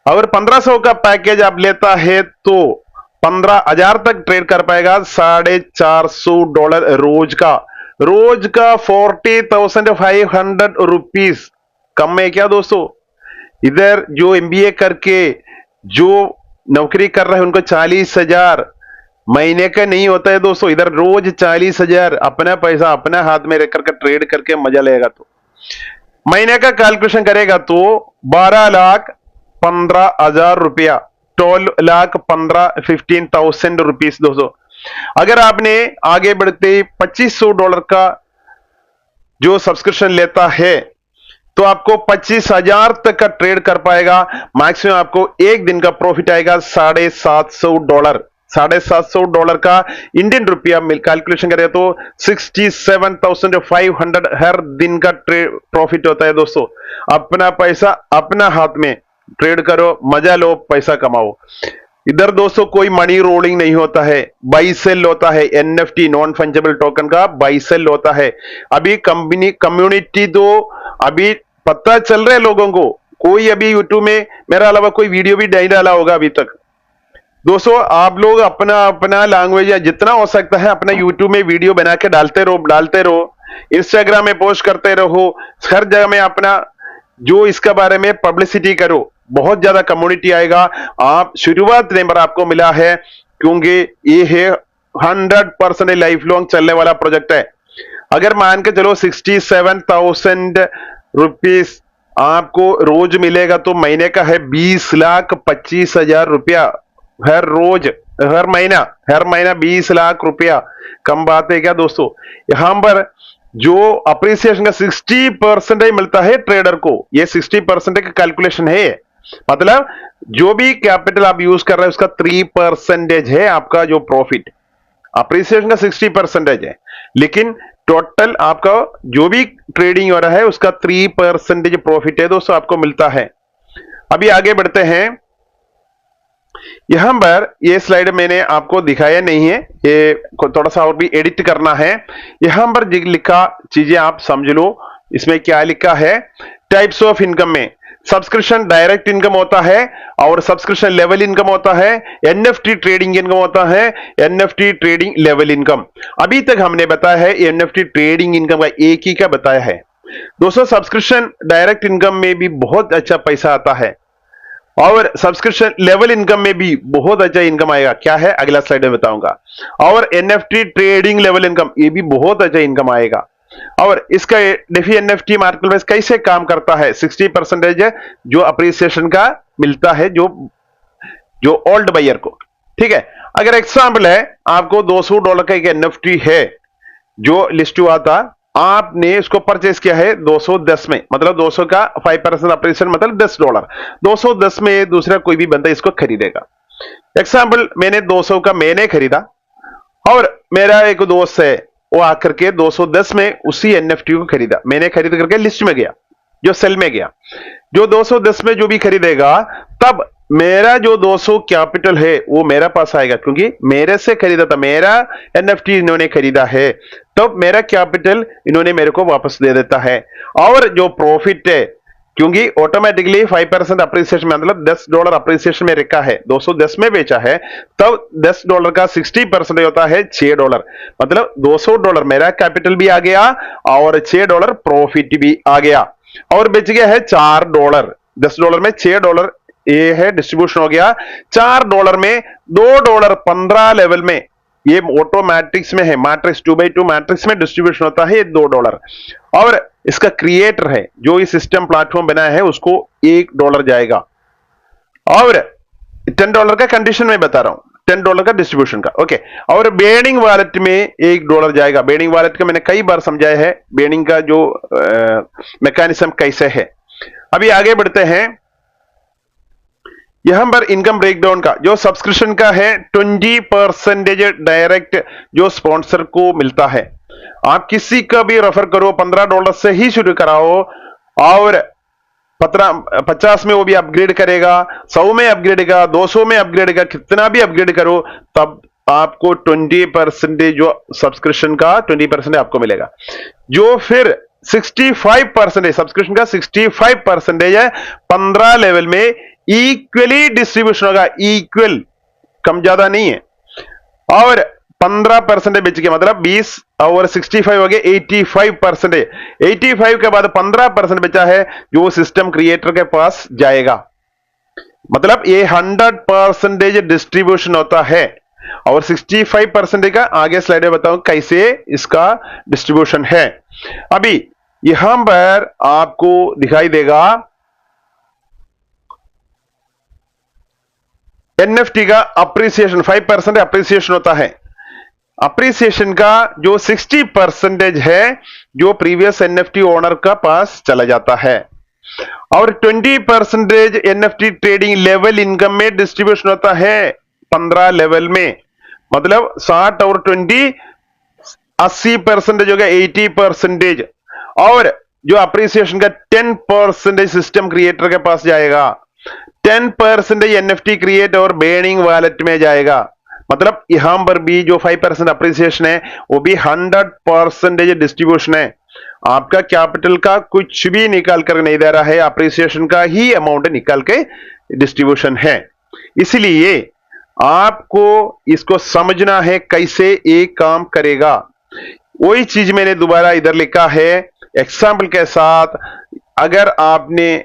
अगर 1,500 का पैकेज आप लेता है तो 15,000 तक ट्रेड कर पाएगा, $450 रोज का, रोज का 40,500 रुपीज। कम में क्या दोस्तों, इधर जो एमबीए करके जो नौकरी कर रहे हैं उनको 40,000 महीने का नहीं होता है दोस्तों, इधर रोज 40,000 अपना पैसा अपना हाथ में रख करके ट्रेड करके मजा लेगा। तो महीने का कैलकुलेशन करेगा तो 12,15,000 रुपया, 15,000 रुपीज दोस्तों। अगर आपने आगे बढ़ते $2,500 का जो सब्सक्रिप्शन लेता है तो आपको 25,000 तक का ट्रेड कर पाएगा। मैक्सिमम आपको एक दिन का प्रॉफिट आएगा $750, $750 का इंडियन रुपया मिल कैलकुलेशन करें तो 67,500 हर दिन का ट्रेड प्रॉफिट होता है दोस्तों। अपना पैसा अपना हाथ में ट्रेड करो, मजा लो, पैसा कमाओ। इधर दोस्तों कोई मनी रोलिंग नहीं होता है, बाई सेल होता है, एनएफटी नॉन फंजेबल टोकन का बाई सेल होता है। अभी कम्युनिटी तो अभी पता चल रहा है लोगों को, कोई अभी यूट्यूब में मेरा अलावा कोई वीडियो भी नहीं डाला होगा अभी तक। दोस्तों आप लोग अपना अपना लैंग्वेज या जितना हो सकता है अपना यूट्यूब में वीडियो बना के डालते रहो। इंस्टाग्राम में पोस्ट करते रहो, हर जगह में अपना जो इसका बारे में पब्लिसिटी करो, बहुत ज्यादा कम्युनिटी आएगा। आप शुरुआत नंबर आपको मिला है क्योंकि ये है 100% लाइफ लॉन्ग चलने वाला प्रोजेक्ट है। अगर मान के चलो 67,000 रुपीस आपको रोज मिलेगा तो महीने का है 20,25,000 रुपया हर रोज, हर महीना 20 लाख रुपया। कम बात है क्या दोस्तों? यहां पर जो अप्रिसिएशन का 60% मिलता है ट्रेडर को, ये 60% का कैलकुलेशन है। मतलब जो भी कैपिटल आप यूज कर रहे हैं उसका 3% है आपका जो प्रॉफिट। अप्रिसिएशन का 60% है, लेकिन टोटल आपका जो भी ट्रेडिंग हो रहा है उसका 3% प्रॉफिट है दोस्तों आपको मिलता है। अभी आगे बढ़ते हैं। यहां पर ये स्लाइड मैंने आपको दिखाया नहीं है, ये थोड़ा सा और भी एडिट करना है। यहां पर लिखा चीजें आप समझ लो। इसमें क्या लिखा है? टाइप्स ऑफ इनकम में सब्सक्रिप्शन डायरेक्ट इनकम होता है और सब्सक्रिप्शन लेवल इनकम होता है, एनएफटी ट्रेडिंग इनकम होता है, एनएफटी ट्रेडिंग लेवल इनकम। अभी तक हमने बताया है एनएफटी ट्रेडिंग इनकम का एक ही का बताया है दोस्तों। सब्सक्रिप्शन डायरेक्ट इनकम में भी बहुत अच्छा पैसा आता है और सब्सक्रिप्शन लेवल इनकम में भी बहुत अच्छा इनकम आएगा। क्या है अगला स्लाइड में बताऊंगा। और एनएफटी ट्रेडिंग लेवल इनकम, ये भी बहुत अच्छा इनकम आएगा। और इसका डेफी एनएफटी मार्केट प्लेस कैसे काम करता है? 60% जो अप्रिसिएशन का मिलता है जो ओल्ड बायर को। ठीक है, अगर एग्जाम्पल है आपको $200 का एक एनएफटी है जो लिस्ट हुआ था, आपने इसको परचेस किया है 210 में, मतलब 200 का 5% अप्रिसिएशन मतलब $10। 210 में दूसरा कोई भी बंदा इसको खरीदेगा। एग्जाम्पल मैंने 200 का मैंने खरीदा और मेरा एक दोस्त है वो आकर के 210 में उसी एनएफटी को खरीदा। मैंने खरीद करके लिस्ट में गया, जो सेल में गया। जो 210 में जो भी खरीदेगा तब मेरा जो 200 कैपिटल है वो मेरा पास आएगा, क्योंकि मेरे से खरीदा था, मेरा एनएफटी इन्होंने खरीदा है, तब मेरा कैपिटल इन्होंने मेरे को वापस दे देता है। और जो प्रॉफिट है, क्योंकि ऑटोमेटिकली 5% अप्रिसिएशन में मतलब $10 अप्रिसिएशन में रखा है, 210 में बेचा है, तब $10 का 60% होता है $6। मतलब $200 मेरा कैपिटल भी आ गया और $6 प्रॉफिट भी आ गया और बेच गया है $4। $10 में $6 ये है डिस्ट्रीब्यूशन हो गया। $4 में $2 15 लेवल में, ये ऑटोमैटिक्स में है, मैट्रिक्स 2x2 मैट्रिक्स में डिस्ट्रीब्यूशन होता है, ये $2। और इसका क्रिएटर है जो इस सिस्टम प्लेटफॉर्म बनाया है उसको $1 जाएगा। और $10 का कंडीशन में बता रहा हूं, $10 का डिस्ट्रीब्यूशन का। ओके, और बेनिंग वॉलेट में $1 जाएगा। बेनिंग वॉलेट का मैंने कई बार समझाया है, बेनिंग का जो मैकेनिज्म कैसे है। अभी आगे बढ़ते हैं। यहां पर इनकम ब्रेकडाउन का जो सब्सक्रिप्शन का है 20% डायरेक्ट जो स्पॉन्सर को मिलता है। आप किसी का भी रेफर करो, $15 से ही शुरू कराओ और 50 में वो भी अपग्रेड करेगा, 100 में अपग्रेड करेगा, 200 में अपग्रेड करेगा, कितना भी अपग्रेड करो तब आपको 20% जो सब्सक्रिप्शन का 20% आपको मिलेगा। जो फिर 65% सब्सक्रिप्शन का 65% है 15 लेवल में इक्वली डिस्ट्रीब्यूशन होगा, इक्वल, कम ज्यादा नहीं है। और 15% बेच के मतलब 20 और 65 हो गए 85%। 85 के बाद 15% बचा है जो सिस्टम क्रिएटर के पास जाएगा। मतलब ये 100% डिस्ट्रीब्यूशन होता है। और 65% का आगे स्लाइड में बताऊं कैसे इसका डिस्ट्रीब्यूशन है। अभी यहां पर आपको दिखाई देगा एनएफटी का अप्रिसिएशन 5% अप्रिसिएशन होता है। अप्रिसिएशन का जो 60% है जो प्रीवियस एनएफटी ओनर का पास चला जाता है। और 20% एनएफटी ट्रेडिंग लेवल इनकम में डिस्ट्रीब्यूशन होता है 15 लेवल में। मतलब 60 और 20 80% हो गया 80%। और जो अप्रिसिएशन का 10% सिस्टम क्रिएटर के पास जाएगा, 10% एनएफटी क्रिएट और बेनिंग वॉलेट में जाएगा। मतलब यहां पर भी जो 5% अप्रिसिएशन है वो भी 100% डिस्ट्रीब्यूशन है। आपका कैपिटल का कुछ भी निकाल कर नहीं दे रहा है, अप्रिसिएशन का ही अमाउंट निकाल के डिस्ट्रीब्यूशन है। इसलिए आपको इसको समझना है कैसे एक काम करेगा। वही चीज मैंने दोबारा इधर लिखा है एग्जाम्पल के साथ। अगर आपने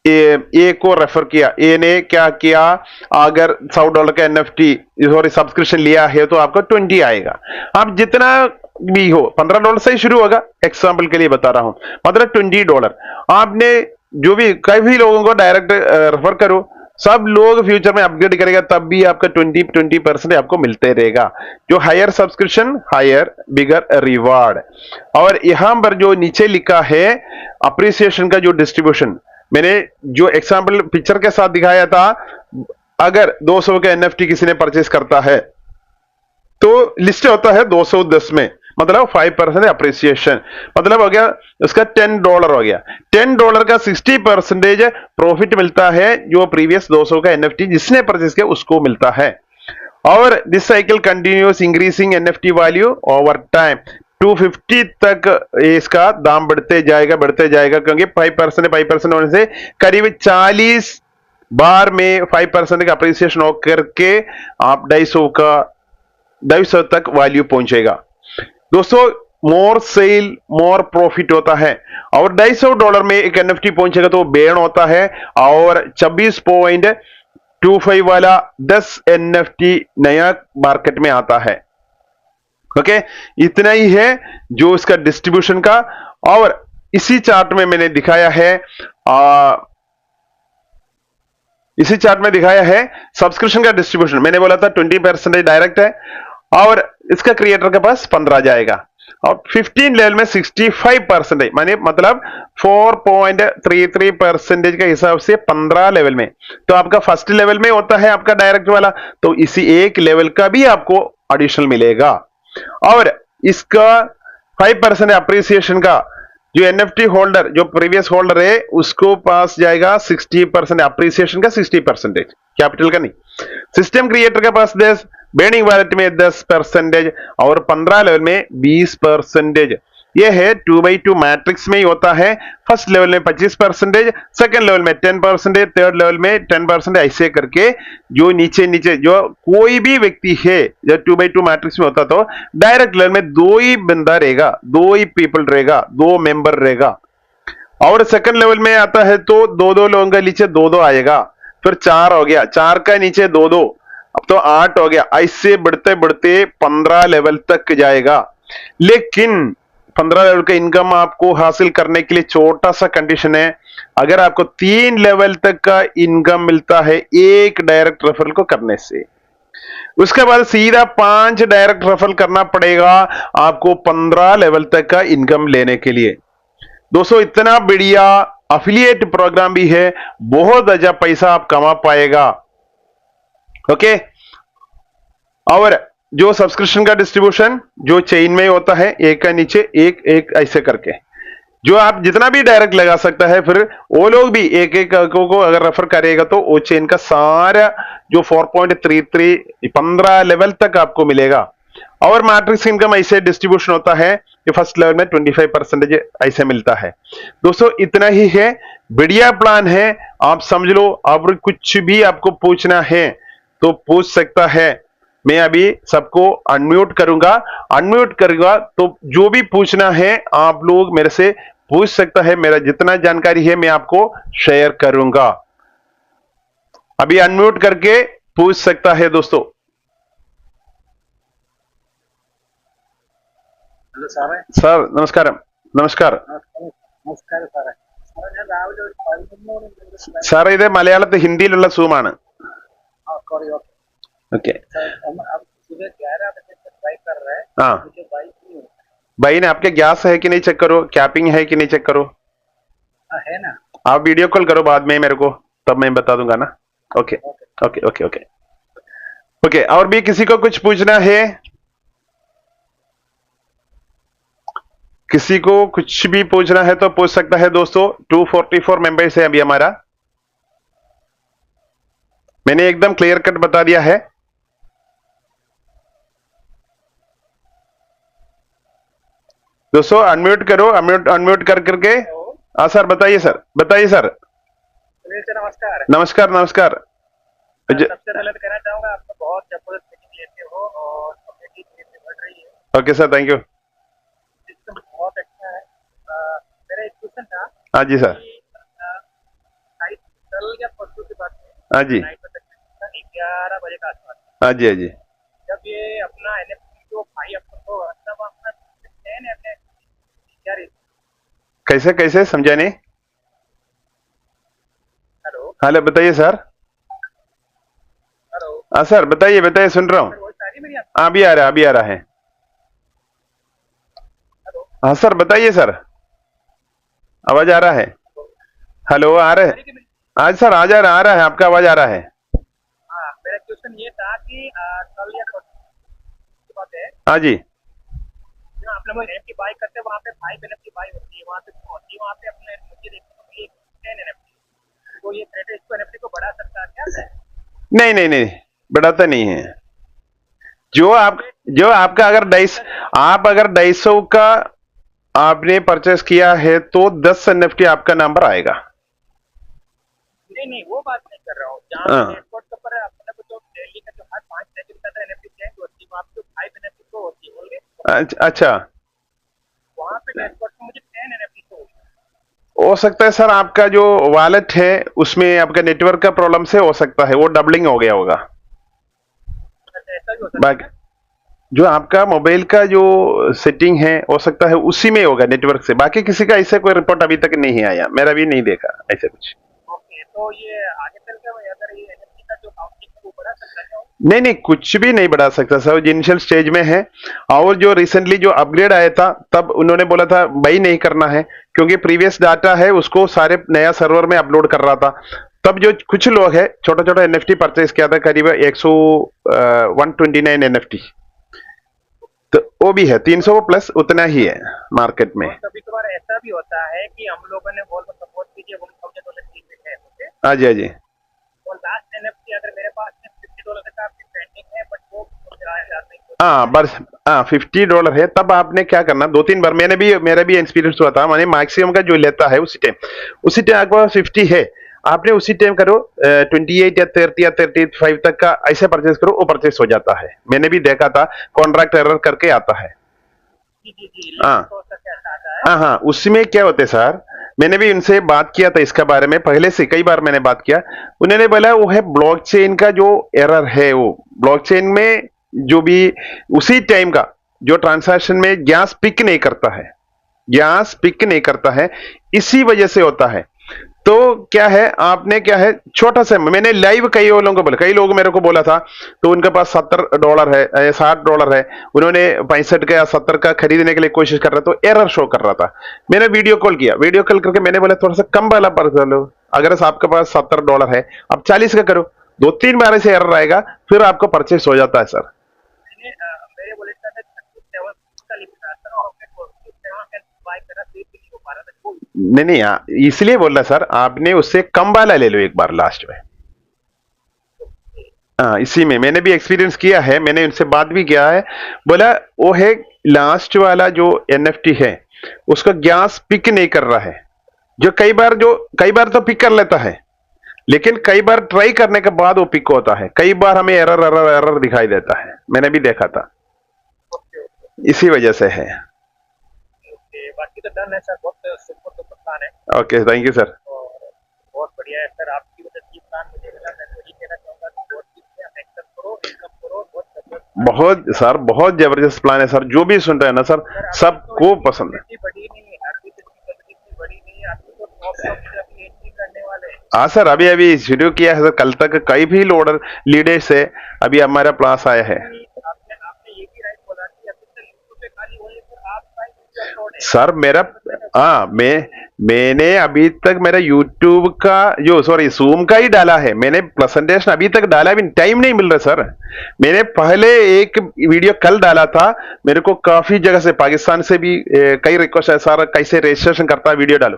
ए को रेफर किया, ए ने क्या किया, अगर $100 का एनएफटी सॉरी सब्सक्रिप्शन लिया है तो आपको 20 आएगा। आप जितना भी हो, $15 से ही शुरू होगा, एग्जाम्पल के लिए बता रहा हूं, मतलब $20। आपने जो भी कई भी लोगों को डायरेक्ट रेफर करो, सब लोग फ्यूचर में अपग्रेड करेगा, तब भी आपका 20% आपको मिलते रहेगा। जो हायर सब्सक्रिप्शन हायर बिगर रिवार्ड। और यहां पर जो नीचे लिखा है अप्रिसिएशन का जो डिस्ट्रीब्यूशन, मैंने जो एग्जाम्पल पिक्चर के साथ दिखाया था, अगर 200 का एनएफटी किसी ने परचेस करता है तो लिस्ट होता है 210 में, मतलब 5% अप्रिसिएशन, मतलब हो गया उसका $10 हो गया। $10 का 60% प्रॉफिट मिलता है, जो प्रीवियस 200 का एनएफटी जिसने परचेस किया उसको मिलता है। और this cycle continuous increasing NFT value over time. 250 तक इसका दाम बढ़ते जाएगा, क्योंकि 5% होने से करीब 40 बार में 5% का अप्रिसिएशन होकर के आप 250 तक वैल्यू पहुंचेगा। दोस्तों मोर सेल मोर प्रॉफिट होता है, और $250 में एक एनएफटी पहुंचेगा तो बेन होता है, और 26.25 वाला 10 एनएफटी नया मार्केट में आता है। ओके, इतना ही है जो इसका डिस्ट्रीब्यूशन का। और इसी चार्ट में मैंने दिखाया है इसी चार्ट में दिखाया है सब्सक्रिप्शन का डिस्ट्रीब्यूशन। मैंने बोला था 20% डायरेक्ट है, और इसका क्रिएटर के पास 15 जाएगा, और 15 लेवल में 65% माने मतलब 4.33% के हिसाब से 15 लेवल में, तो आपका फर्स्ट लेवल में होता है आपका डायरेक्ट वाला, तो इसी एक लेवल का भी आपको एडिशनल मिलेगा। और इसका 5% अप्रिसिएशन का जो एनएफटी होल्डर, जो प्रीवियस होल्डर है, उसको पास जाएगा 60% अप्रिसिएशन का 60%, कैपिटल का नहीं। सिस्टम क्रिएटर के पास 10, बेनिंग वैलेट में 10%, और 15 लेवल में 20%। यह है 2x2 मैट्रिक्स में ही होता है। फर्स्ट लेवल में 25%, सेकंड लेवल में 10%, थर्ड लेवल में 10%, ऐसे करके जो नीचे नीचे जो कोई भी व्यक्ति है, जब 2x2 मैट्रिक्स में होता तो डायरेक्ट लेवल में 2 ही बंदा रहेगा, 2 ही पीपल रहेगा, 2 मेंबर रहेगा। और सेकंड लेवल में आता है तो 2-2 लोगों का नीचे 2-2 आएगा, फिर 4 हो गया, 4 का नीचे 2-2, अब तो 8 हो गया, ऐसे बढ़ते बढ़ते 15 लेवल तक जाएगा। लेकिन 15 लेवल का इनकम आपको हासिल करने के लिए छोटा सा कंडीशन है, अगर आपको 3 लेवल तक का इनकम मिलता है एक डायरेक्ट रेफरल को करने से, उसके बाद सीधा 5 डायरेक्ट रेफरल करना पड़ेगा आपको 15 लेवल तक का इनकम लेने के लिए। दोस्तों इतना बढ़िया अफिलिएट प्रोग्राम भी है, बहुत अच्छा पैसा आप कमा पाएगा। ओके, और जो सब्सक्रिप्शन का डिस्ट्रीब्यूशन जो चेन में होता है, एक का नीचे एक एक ऐसे करके, जो आप जितना भी डायरेक्ट लगा सकता है, फिर वो लोग भी एक एक को अगर रेफर करेगा तो वो चेन का सारा जो 4.33 15 लेवल तक आपको मिलेगा। और मैट्रिक्स इनकम ऐसे डिस्ट्रीब्यूशन होता है कि फर्स्ट लेवल में 25% ऐसे मिलता है। दोस्तों इतना ही है, बढ़िया प्लान है, आप समझ लो। अब कुछ भी आपको पूछना है तो पूछ सकता है। मैं अभी सबको अनम्यूट करूंगा, तो जो भी पूछना है आप लोग मेरे से पूछ सकता है। मेरा जितना जानकारी है मैं आपको शेयर करूंगा। अभी अनम्यूट करके पूछ सकता है दोस्तों। ഹലോ സാറേ. സാർ നമസ്കാരം. നമസ്കാരം നമസ്കാരം സാറേ. സാറേ ഞാൻ രാവിലെ ഒരു 11 സാറേ, ഇത് മലയാളത്തിൽ ഹിന്ദിയിലുള്ള സൂമാണ്. सॉरी ओके ओके, अब सुबह 11 बजे से ट्राई कर रहे हैं, हाँ मुझे बाइक नहीं होता भाई ने आपके गैस है कि नहीं चेक करो, कैपिंग है कि नहीं चेक करो। है ना। आप वीडियो कॉल करो बाद में मेरे को, तब मैं बता दूंगा ना। Okay okay okay okay okay. और भी किसी को कुछ पूछना है? किसी को कुछ भी पूछना है तो पूछ सकता है दोस्तों। 244 मेंबर्स है अभी हमारा। मैंने एकदम क्लियर कट बता दिया है। दोस्तों अनम्यूट करो, अनम्यूट कर करके। हाँ सर, बताइए सर, बताइए सर। सुनील सर नमस्कार। नमस्कार नमस्कार। सबसे पहले तो कहना चाहूंगा, आपको बहुत जबरदस्त मीटिंग लेते हो और कम्युनिटी बढ़ रही है। Okay sir, thank you. System बहुत अच्छा है। मेरा एक क्वेश्चन था हाँ जी सर। कि शायद कल या परसों की बात है, हाँ जी। नाइट में तक 11 बजे के आसपास हाँ जी। हाँ जी। जब ये अपना एनएफटी जो भाई अपन को तब अपना 10 क्या रे। कैसे कैसे समझा नहीं? हेलो हेलो, बताइए सर। हेलो हाँ सर, बताइए बताइए, सुन रहा हूँ। सर, वही सारी मेरी हाँ, अभी आ रहा है, अभी आ रहा है। हेलो हाँ सर, बताइए सर, आवाज आ रहा है। हेलो, आ रहा आवाज आ है। रही है कि मेरी? आज सर, आ रहा है, आपका आवाज आ रहा है। हाँ, मेरा क्वेश्चन ये था कि कल या परसों की बात है, हाँ जी। जहाँ आप लोग एनएफटी बाई करते हैं वहाँ पे 5 एनएफटी बाई होती है, वहाँ पे होती है, वहाँ पे अपने मुझे देखने को मिली 10 एनएफटी। तो ये क्रेडिट इसको एनएफटी को बढ़ा सकता है क्या? नहीं नहीं नहीं, बढ़ाता नहीं है। जो आप जो आपका अगर डाइस आप अगर 250 का आपने परचेस किया है तो 10 एनएफटी आपका नंबर आएगा। नहीं नहीं, वो बात नहीं कर रहा हूँ। जहाँ पे हाँ। डैशबोर्ड के ऊपर अपने को जो डेली का जो हर 5 सेकंड का जो एनएफटी चेंज होती है, वहाँ पे जो 5 एनएफटी शो होती है बोलिए, अच्छा, वहाँ पे डैशबोर्ड में मुझे 10 एनएफटी शो होती है। हो सकता है सर, आपका जो वॉलेट है उसमें आपका नेटवर्क का प्रॉब्लम से हो सकता है वो डबलिंग हो गया होगा। अच्छा, ऐसा भी हो सकता है बाकी क्या? जो आपका मोबाइल का जो सेटिंग है हो सकता है उसी में होगा, नेटवर्क से। बाकी किसी का ऐसा कोई रिपोर्ट अभी तक नहीं आया, मेरा भी नहीं देखा ऐसा कुछ। ओके, तो ये आगे चल के अगर ये एनएफटी का जो काउंटिंग है वो बढ़ा सकता है क्या? नहीं नहीं, कुछ भी नहीं बढ़ा सकता सर, जो इनिशियल स्टेज में है। और जो रिसेंटली जो अपग्रेड आया था तब उन्होंने बोला था भाई नहीं करना है, क्योंकि प्रीवियस डाटा है उसको सारे नया सर्वर में अपलोड कर रहा था। तब जो कुछ लोग है छोटा छोटा एनएफटी परचेज किया था, करीब 129 एनएफटी। तो वो भी है 300 प्लस उतना ही है मार्केट में। और कभी कभार ऐसा भी होता है कि हम लोगों ने बोल सपोर्ट कीजिए $1,000 की है, ओके, हाँ जी। हाँ जी। और लास्ट एनएफटी अगर मेरे पास में $50 का आपकी पेंडिंग है, बट वो मुझे आया नहीं तो हाँ बस। हाँ, $50 है। तब आपने क्या करना, 2-3 बार मेरा भी एक्सपीरियंस हुआ था। मैंने मैक्सिमम का जो लेता है उसी टाइम आपके पास 50 है, आपने उसी टाइम करो 28 या 30 या 35 तक का ऐसे परचेस करो, वो परचेस हो जाता है। मैंने भी देखा था, कॉन्ट्रैक्ट एरर करके आता है। जी जी जी, हाँ। लिमिट तो उसका कैसा आता है? हाँ हाँ, उसमें क्या होता है सर, मैंने भी उनसे बात किया था इसका बारे में, पहले से कई बार मैंने बात किया। उन्होंने बोला वो है ब्लॉकचेन का जो एरर है, वो ब्लॉकचेन में जो भी उसी टाइम का जो ट्रांजैक्शन में गैस पिक नहीं करता है, गैस पिक नहीं करता है, इसी वजह से होता है। तो क्या है, आपने क्या है, छोटा सा मैंने लाइव कई लोगों को बोला, कई लोग मेरे को बोला था, तो उनके पास $70 है, $60 है, उन्होंने 65 का या 70 का खरीदने के लिए कोशिश कर रहे, तो एरर शो कर रहा था। मैंने वीडियो कॉल किया, वीडियो कॉल करके मैंने बोला थोड़ा सा कम वाला पर चलो, अगर आपके पास $70 है, आप 40 का करो, 2-3 बार ऐसे एरर आएगा, फिर आपको परचेस हो जाता है सर। मैंने मेरे वॉलेट का 37 का लिमिट था सर, और मैं 47 का बाय करा, फिर भी नहीं हो पा रहा था वो। नहीं नहीं, इसलिए बोल रहा सर, आपने उससे कम वाला ले लो एक बार लास्ट में। हाँ, इसी में मैंने भी एक्सपीरियंस किया है, मैंने उनसे बात भी किया है। बोला वो है लास्ट वाला जो एनएफटी है उसका गैस पिक नहीं कर रहा है। जो कई बार तो पिक कर लेता है, लेकिन कई बार ट्राई करने के बाद वो पिक होता है, कई बार हमें एरर एरर एरर दिखाई देता है, मैंने भी देखा था। ओके ओके इसी वजह से है। ओके, बाकी तो डन है सर, बहुत सुपर सुपर प्लान है। Okay, thank you sir. और बहुत बढ़िया है सर, आपकी वजह से ये प्लान मुझे मिला। मैं तो ये कहना चाहूंगा कि बहुत चीज़ है, एक्सेप्ट करो, इनकम करो, बहुत जबरदस्त प्लान है। बहुत सर, बहुत जबरदस्त प्लान है सर, जो भी सुन रहे हैं ना सर, सर अभी तो सबको इतनी पसंद है। कम्युनिटी बढ़ी नहीं है, अभी तो इतनी कम्युनिटी बढ़ी नहीं है, अभी तो टॉप टॉप से अभी एंट्री करने वाले हैं। हाँ सर, अभी अभी शुरू किया है सर, कल तक कई भी लोडर लीडर्स है, अभी हमारा प्लास आया है। आपने आपने ये भी राइट बोला कि अभी तक यूट्यूब पे खाली ओनली फॉर आपका ही वीडियो अपलोड है। सर मेरा, हाँ मैंने अभी तक मेरा यूट्यूब का जो सॉरी जूम का ही डाला है, मैंने प्रेजेंटेशन अभी तक डाला भी, टाइम नहीं मिल रहा सर। मैंने पहले एक वीडियो कल डाला था, मेरे को काफी जगह से, पाकिस्तान से भी कई रिक्वेस्ट है सर कैसे रजिस्ट्रेशन करता है वीडियो डालो,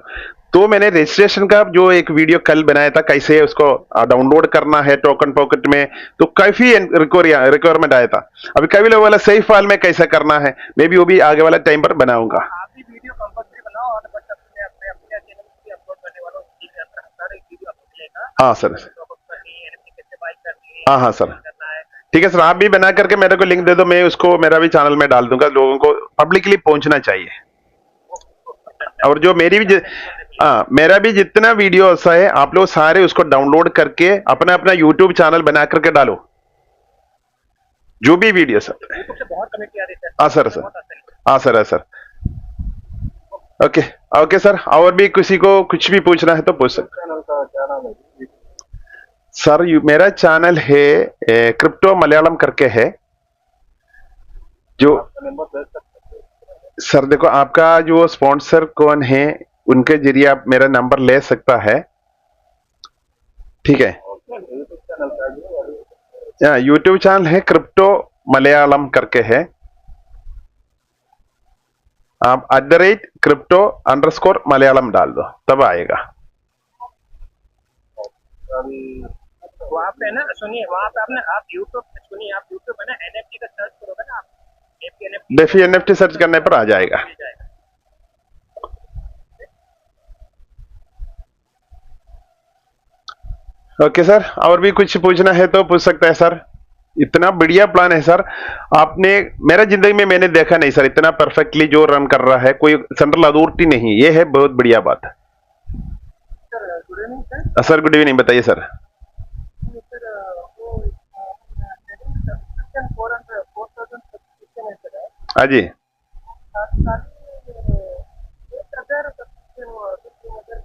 तो मैंने रजिस्ट्रेशन का जो एक वीडियो कल बनाया था, कैसे उसको डाउनलोड करना है टोकन पॉकेट में, तो काफी रिक्वायरमेंट आया था। अभी कभी लोग वाला सही फाइल में कैसे करना है, मैं भी वो भी आगे वाला टाइम पर बनाऊंगा। आप भी वीडियो कंपल्सरी बनाओ, और बट अपने अपने अपने चैनल पे भी अपलोड करने वाला हूँ, ठीक है, हर एक वीडियो आपको मिलेगा। हाँ सर। टॉप अप करनी है, एनएफटी कैसे बाय करनी है, हाँ हाँ सर। करना है, ठीक है सर, आप भी बना करके मेरे को लिंक दे दो, मैं उसको मेरा भी चैनल में डाल दूंगा, लोगों को पब्लिकली पहुंचना चाहिए। और जो मेरी भी मेरा भी जितना वीडियो ऐसा है आप लोग सारे उसको डाउनलोड करके अपना अपना यूट्यूब चैनल बना करके डालो, जो भी वीडियो सर। यूट्यूब से बहुत कमेंट आ रही है हाँ सर, सर। बहुत आता है। हाँ सर, है सर। ओके, ओके सर, और भी किसी को कुछ भी पूछना है तो पूछ सकते। चैनल का क्या नाम है? सर मेरा चैनल है क्रिप्टो मलयालम करके है, जो नंबर दे सकते हैं। सर देखो आपका जो स्पॉन्सर कौन है उनके जरिए आप मेरा नंबर ले सकता है, ठीक है। यूट्यूब चैनल का यूट्यूब चैनल है क्रिप्टो मलयालम करके है, आप @crypto_मलयालम डाल दो तब आएगा। वहाँ पे ना सुनिए, वहाँ पे आपने आप यूट्यूब सुनिए, आप यूट्यूब है ना एनएफटी का सर्च करोगे ना, आप डेफी एनएफटी सर्च करने पर आ जाएगा। ओके सर, और भी कुछ पूछना है तो पूछ सकते हैं सर। इतना बढ़िया प्लान है सर, आपने मेरा जिंदगी में मैंने देखा नहीं सर, इतना परफेक्टली जो रन कर रहा है, कोई सेंट्रल अथॉरिटी नहीं, ये है बहुत बढ़िया बात है। Sir good evening sir. Sir good evening, बताइए सर। सर वो 4,000 सब्सक्रिप्शन है सर। हाँ जी, 1,000 सब्सक्रिप्शन 3,000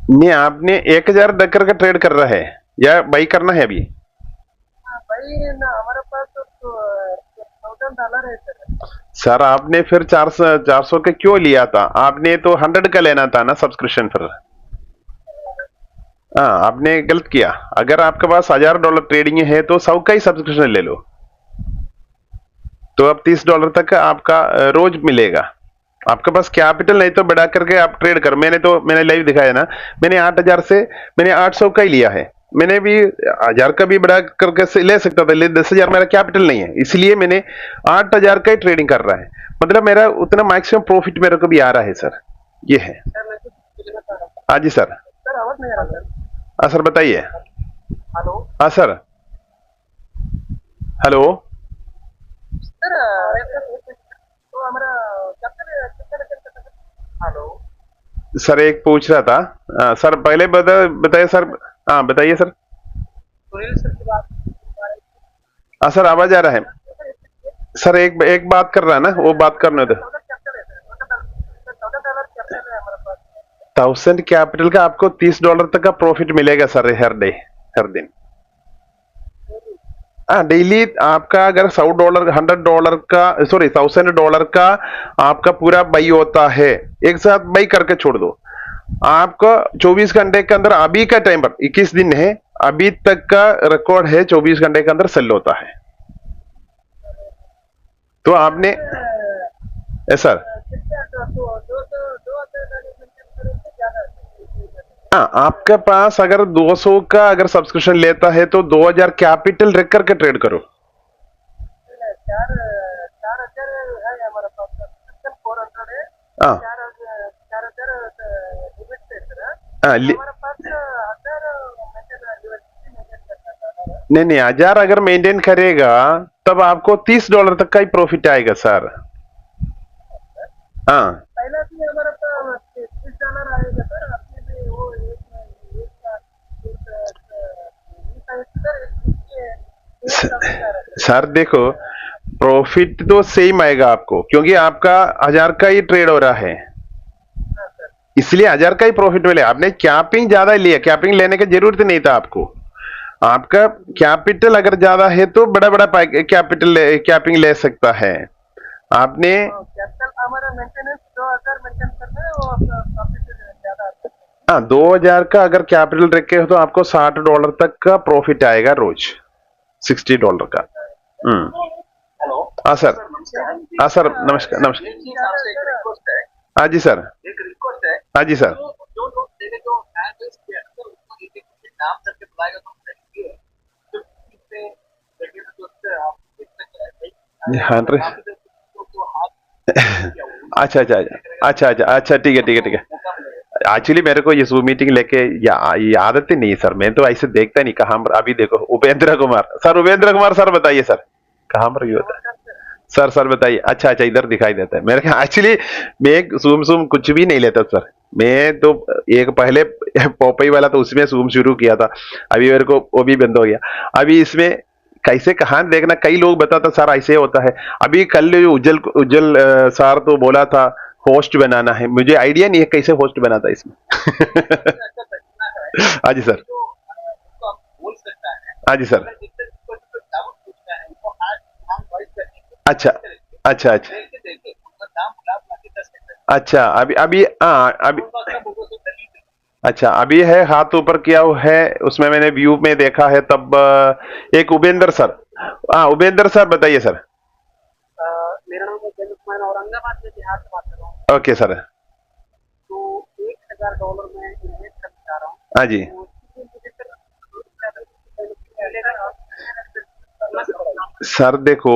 नहीं आपने 1000 दे करके ट्रेड कर रहा है या बाई करना है अभी? भाई ना हमारे पास तो $1,000 है सर। सर आपने फिर 400 के क्यों लिया था? आपने तो 100 का लेना था ना सब्सक्रिप्शन फिर। हाँ, आपने गलत किया। अगर आपके पास $1000 ट्रेडिंग है तो 100 का ही सब्सक्रिप्शन ले लो, तो अब $30 तक आपका रोज मिलेगा। आपके पास कैपिटल नहीं तो बढ़ा करके आप ट्रेड कर। मैंने लाइव दिखाया ना, मैंने 8000 से मैंने 800 का ही लिया है। मैंने भी 1000 का भी बढ़ा करके से ले सकता था, लेकिन 10,000 मेरा कैपिटल नहीं है, इसलिए मैंने 8000 का ही ट्रेडिंग कर रहा है। मतलब मेरा उतना मैक्सिमम प्रॉफिट मेरे को भी आ रहा है सर, ये है। हाँ जी सर। सर आवाज नहीं आ रहा सर। हाँ सर बताइए। हेलो हाँ सर, हेलो सर। तो हमारा हेलो सर, एक पूछ रहा था सर, पहले बताइए सर। हाँ बताइए सर। सुनील सर की बात। हाँ सर, आवाज आ रहा है सर। एक बात कर रहा है ना, वो बात करने दो। $1000 कैपिटल का आपको $30 तक का प्रॉफिट मिलेगा सर, हर डे, हर दिन। हाँ, डेली आपका अगर $100 $100 का सॉरी $1000 का आपका पूरा बाई होता है, एक साथ बाई करके छोड़ दो, आपका 24 घंटे के अंदर, अभी का टाइम पर 21 दिन है, अभी तक का रिकॉर्ड है, 24 घंटे के अंदर सेल होता है। तो आपने सर हाँ, आपके पास अगर 200 का अगर सब्सक्रिप्शन लेता है तो 2000 कैपिटल रख करके ट्रेड करो। 4,000 है हमारे पास, 400 है। हाँ 4,000 लिमिट है सर। हाँ, हमारे पास 1,000 नहीं नहीं, 1000 अगर मेंटेन करेगा तब आपको $30 तक का ही प्रॉफिट आएगा सर। हाँ पहले भी हमारे पास $30 आएगा सर। आपने भी वो सर देखो, प्रॉफिट तो सेम आएगा आपको, क्योंकि आपका 1000 का ही ट्रेड हो रहा है, इसलिए 1000 का ही प्रॉफिट मिलेगा। आपने कैपिंग ज्यादा लिया, कैपिंग लेने की जरूरत नहीं था आपको। आपका कैपिटल अगर ज्यादा है तो बड़ा बड़ा कैपिंग ले सकता है। आपने कैपिटल हमारा मेंटेनेंस 2,000 मेंटेन करना है और प्रॉफिट ज्यादा आता है। हाँ, 2000 का अगर कैपिटल रखे हो तो आपको $60 तक का प्रॉफिट आएगा रोज, $60 का। हेलो हाँ सर। हाँ सर, नमस्कार नमस्कार। हाँ जी सर। एक रिक्वेस्ट है। हाँ जी सर। जो लोग मेरे जो एड्रेस किया है सर, उसको एक एक नाम करके बुलाएगा तो सही है। तो इससे देखिए तो उससे आप देख सकते हैं हाँ तो हाथ अच्छा अच्छा अच्छा अच्छा अच्छा अच्छा, ठीक है ठीक है ठीक है। एक्चुअली मेरे को ये जूम मीटिंग लेके ये आदत ही नहीं है सर, मैं तो ऐसे देखता नहीं कहाँ पर। अभी देखो उपेंद्र कुमार सर, उपेंद्र कुमार सर बताइए सर कहाँ पर ये होता है? सर सर बताइए। अच्छा अच्छा, इधर दिखाई देता है मेरे को एक्चुअली। मैं सूम सूम कुछ भी नहीं लेता सर। मैं तो एक पहले पोपई वाला तो उसमें सूम शुरू किया था, अभी मेरे को वो भी बंद हो गया। अभी इसमें कैसे कहाँ देखना, कई लोग बताता सर ऐसे होता है। अभी कल जो उज्जवल उज्जवल सर तो बोला था होस्ट बनाना है, मुझे आइडिया नहीं है कैसे होस्ट बनाता है इसमें। हाँ जी सर। हाँ जी सर। अच्छा अच्छा अच्छा अच्छा। अभी अभी हाँ अभी अच्छा अभी है हाथ ऊपर किया हुआ है, उसमें मैंने व्यू में देखा है तब एक उपेंद्र सर। हाँ उपेंद्र सर बताइए सर। मेरा नाम उपेंद्र कुमार, मैं औरंगाबाद में बिहार से बात कर रहा हूँ। Okay sir. तो $1000 मैं इन्वेस्ट करना चाह रहा हूँ। हाँ जी तो उसके लिए मुझे फिर सर देखो,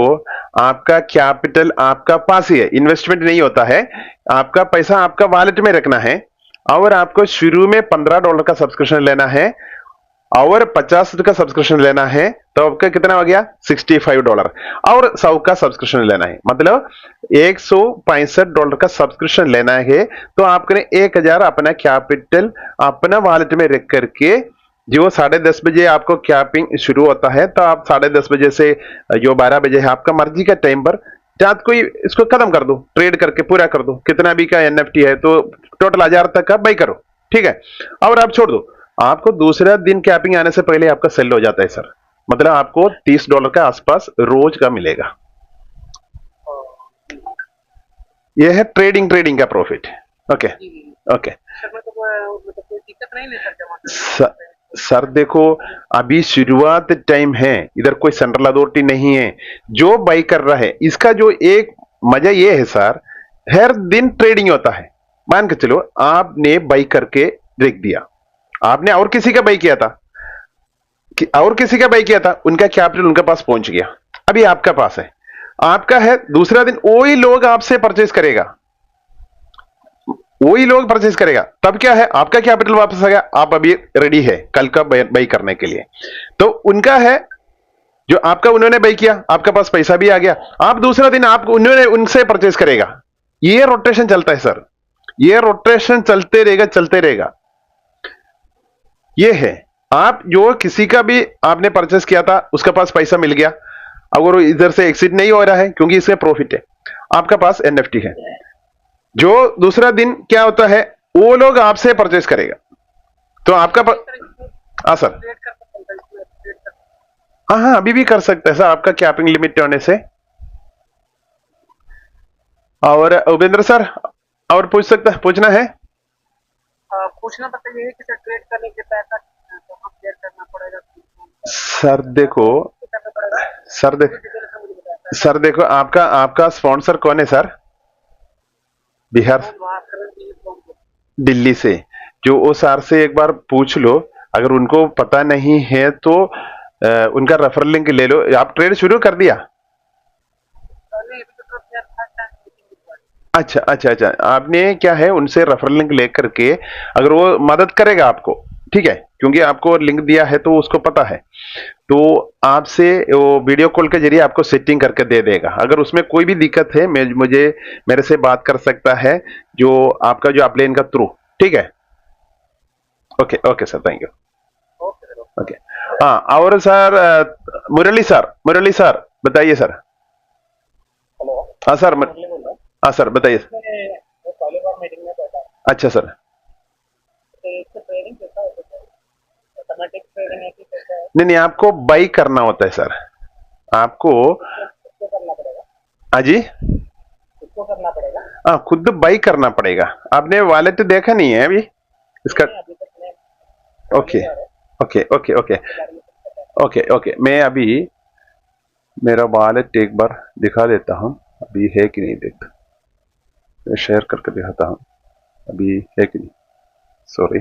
आपका कैपिटल आपका पास ही है, इन्वेस्टमेंट नहीं होता है। आपका पैसा आपका वॉलेट में रखना है, और आपको शुरू में $15 का सब्सक्रिप्शन लेना है, और 50 का सब्सक्रिप्शन लेना है, तो आपका कितना हो गया $65, और 100 का सब्सक्रिप्शन लेना है, मतलब $165 का सब्सक्रिप्शन लेना है। तो आपने 1000 अपना कैपिटल अपना वॉलेट में रख करके, जो 10:30 बजे आपको कैपिंग शुरू होता है, तो आप 10:30 बजे से जो 12 बजे है आपका मर्जी का टाइम पर रात को ही इसको खत्म कर दो, ट्रेड करके पूरा कर दो। कितना भी का एनएफटी है तो टोटल 1000 तक का बाई करो, ठीक है, और आप छोड़ दो। आपको दूसरा दिन कैपिंग आने से पहले आपका सेल हो जाता है सर, मतलब आपको $30 का आसपास रोज का मिलेगा। यह है ट्रेडिंग ट्रेडिंग का प्रॉफिट। ओके ओके मतलब कोई दिक्कत नहीं है सर जमा सर, सर देखो, अभी शुरुआत टाइम है, इधर कोई सेंट्रल अथॉरिटी नहीं है जो बाई कर रहा है। इसका जो एक मजा ये है सर, हर दिन ट्रेडिंग होता है। मान के चलो आपने बाई करके रख दिया, आपने और किसी का बाई किया था और किसी का बाई किया था, उनका कैपिटल उनके पास पहुंच गया, अभी आपका पास है, आपका है। दूसरा दिन वही लोग आपसे परचेज करेगा, वही लोग परचेज करेगा, तब क्या है आपका कैपिटल वापस आ गया, आप अभी रेडी है कल का बाई करने के लिए। तो उनका है जो आपका उन्होंने बाई किया, आपका पास पैसा भी आ गया, आप दूसरा दिन आप उन्होंने उनसे परचेज करेगा। ये रोटेशन चलता है सर, ये रोटेशन चलते रहेगा चलते रहेगा। ये है, आप जो किसी का भी आपने परचेस किया था उसका पास पैसा मिल गया, अगर वो इधर से एक्सिट नहीं हो रहा है क्योंकि इससे प्रॉफिट है, आपका पास एनएफटी है। जो दूसरा दिन क्या होता है, वो लोग आपसे परचेस करेगा, तो आपका हाँ सर। हाँ हाँ अभी भी कर सकते हैं सर, आपका कैपिंग लिमिट होने से। और उपेंद्र सर और पूछना है? पूछना बस ये है कि सर ट्रेड करने के पैसा कहाँ शेयर करना पड़ेगा, सर देखो, करना पड़ेगा सर देख मुझे बताया सर देखो, आपका आपका स्पॉन्सर कौन है सर? बिहार दिल्ली से, जो ओ सर से एक बार पूछ लो, अगर उनको पता नहीं है तो उनका रेफरल लिंक ले लो। आप ट्रेड शुरू कर दिया? अच्छा अच्छा अच्छा, आपने क्या है उनसे रेफरल लिंक लेकर के, अगर वो मदद करेगा आपको, ठीक है, क्योंकि आपको लिंक दिया है तो उसको पता है, तो आपसे वो वीडियो कॉल के जरिए आपको सेटिंग करके दे देगा। अगर उसमें कोई भी दिक्कत है मुझे मेरे से बात कर सकता है, जो आपका जो अपलेन का थ्रू, ठीक है। Okay okay sir, thank you. Okay हाँ, और सर मुरली सर बताइए सर। हाँ सर हाँ सर बताइए। पहली बार मीटिंग में बैठा, अच्छा सर। इससे ट्रेडिंग कैसा होता है, ऑटोमेटिक ट्रेडिंग है कि कैसा है, नहीं नहीं, आपको बाई करना होता है सर, आपको। इसको करना पड़ेगा, हाँ जी, इसको करना पड़ेगा। हाँ खुद बाई करना पड़ेगा। आपने वॉलेट देखा नहीं है अभी इसका? अभी तक मैं okay okay okay okay okay okay, मैं अभी मेरा वॉलेट एक बार दिखा देता हूँ, अभी है कि नहीं देखता, मैं शेयर करके दिखाता हूँ अभी है कि नहीं। सॉरी,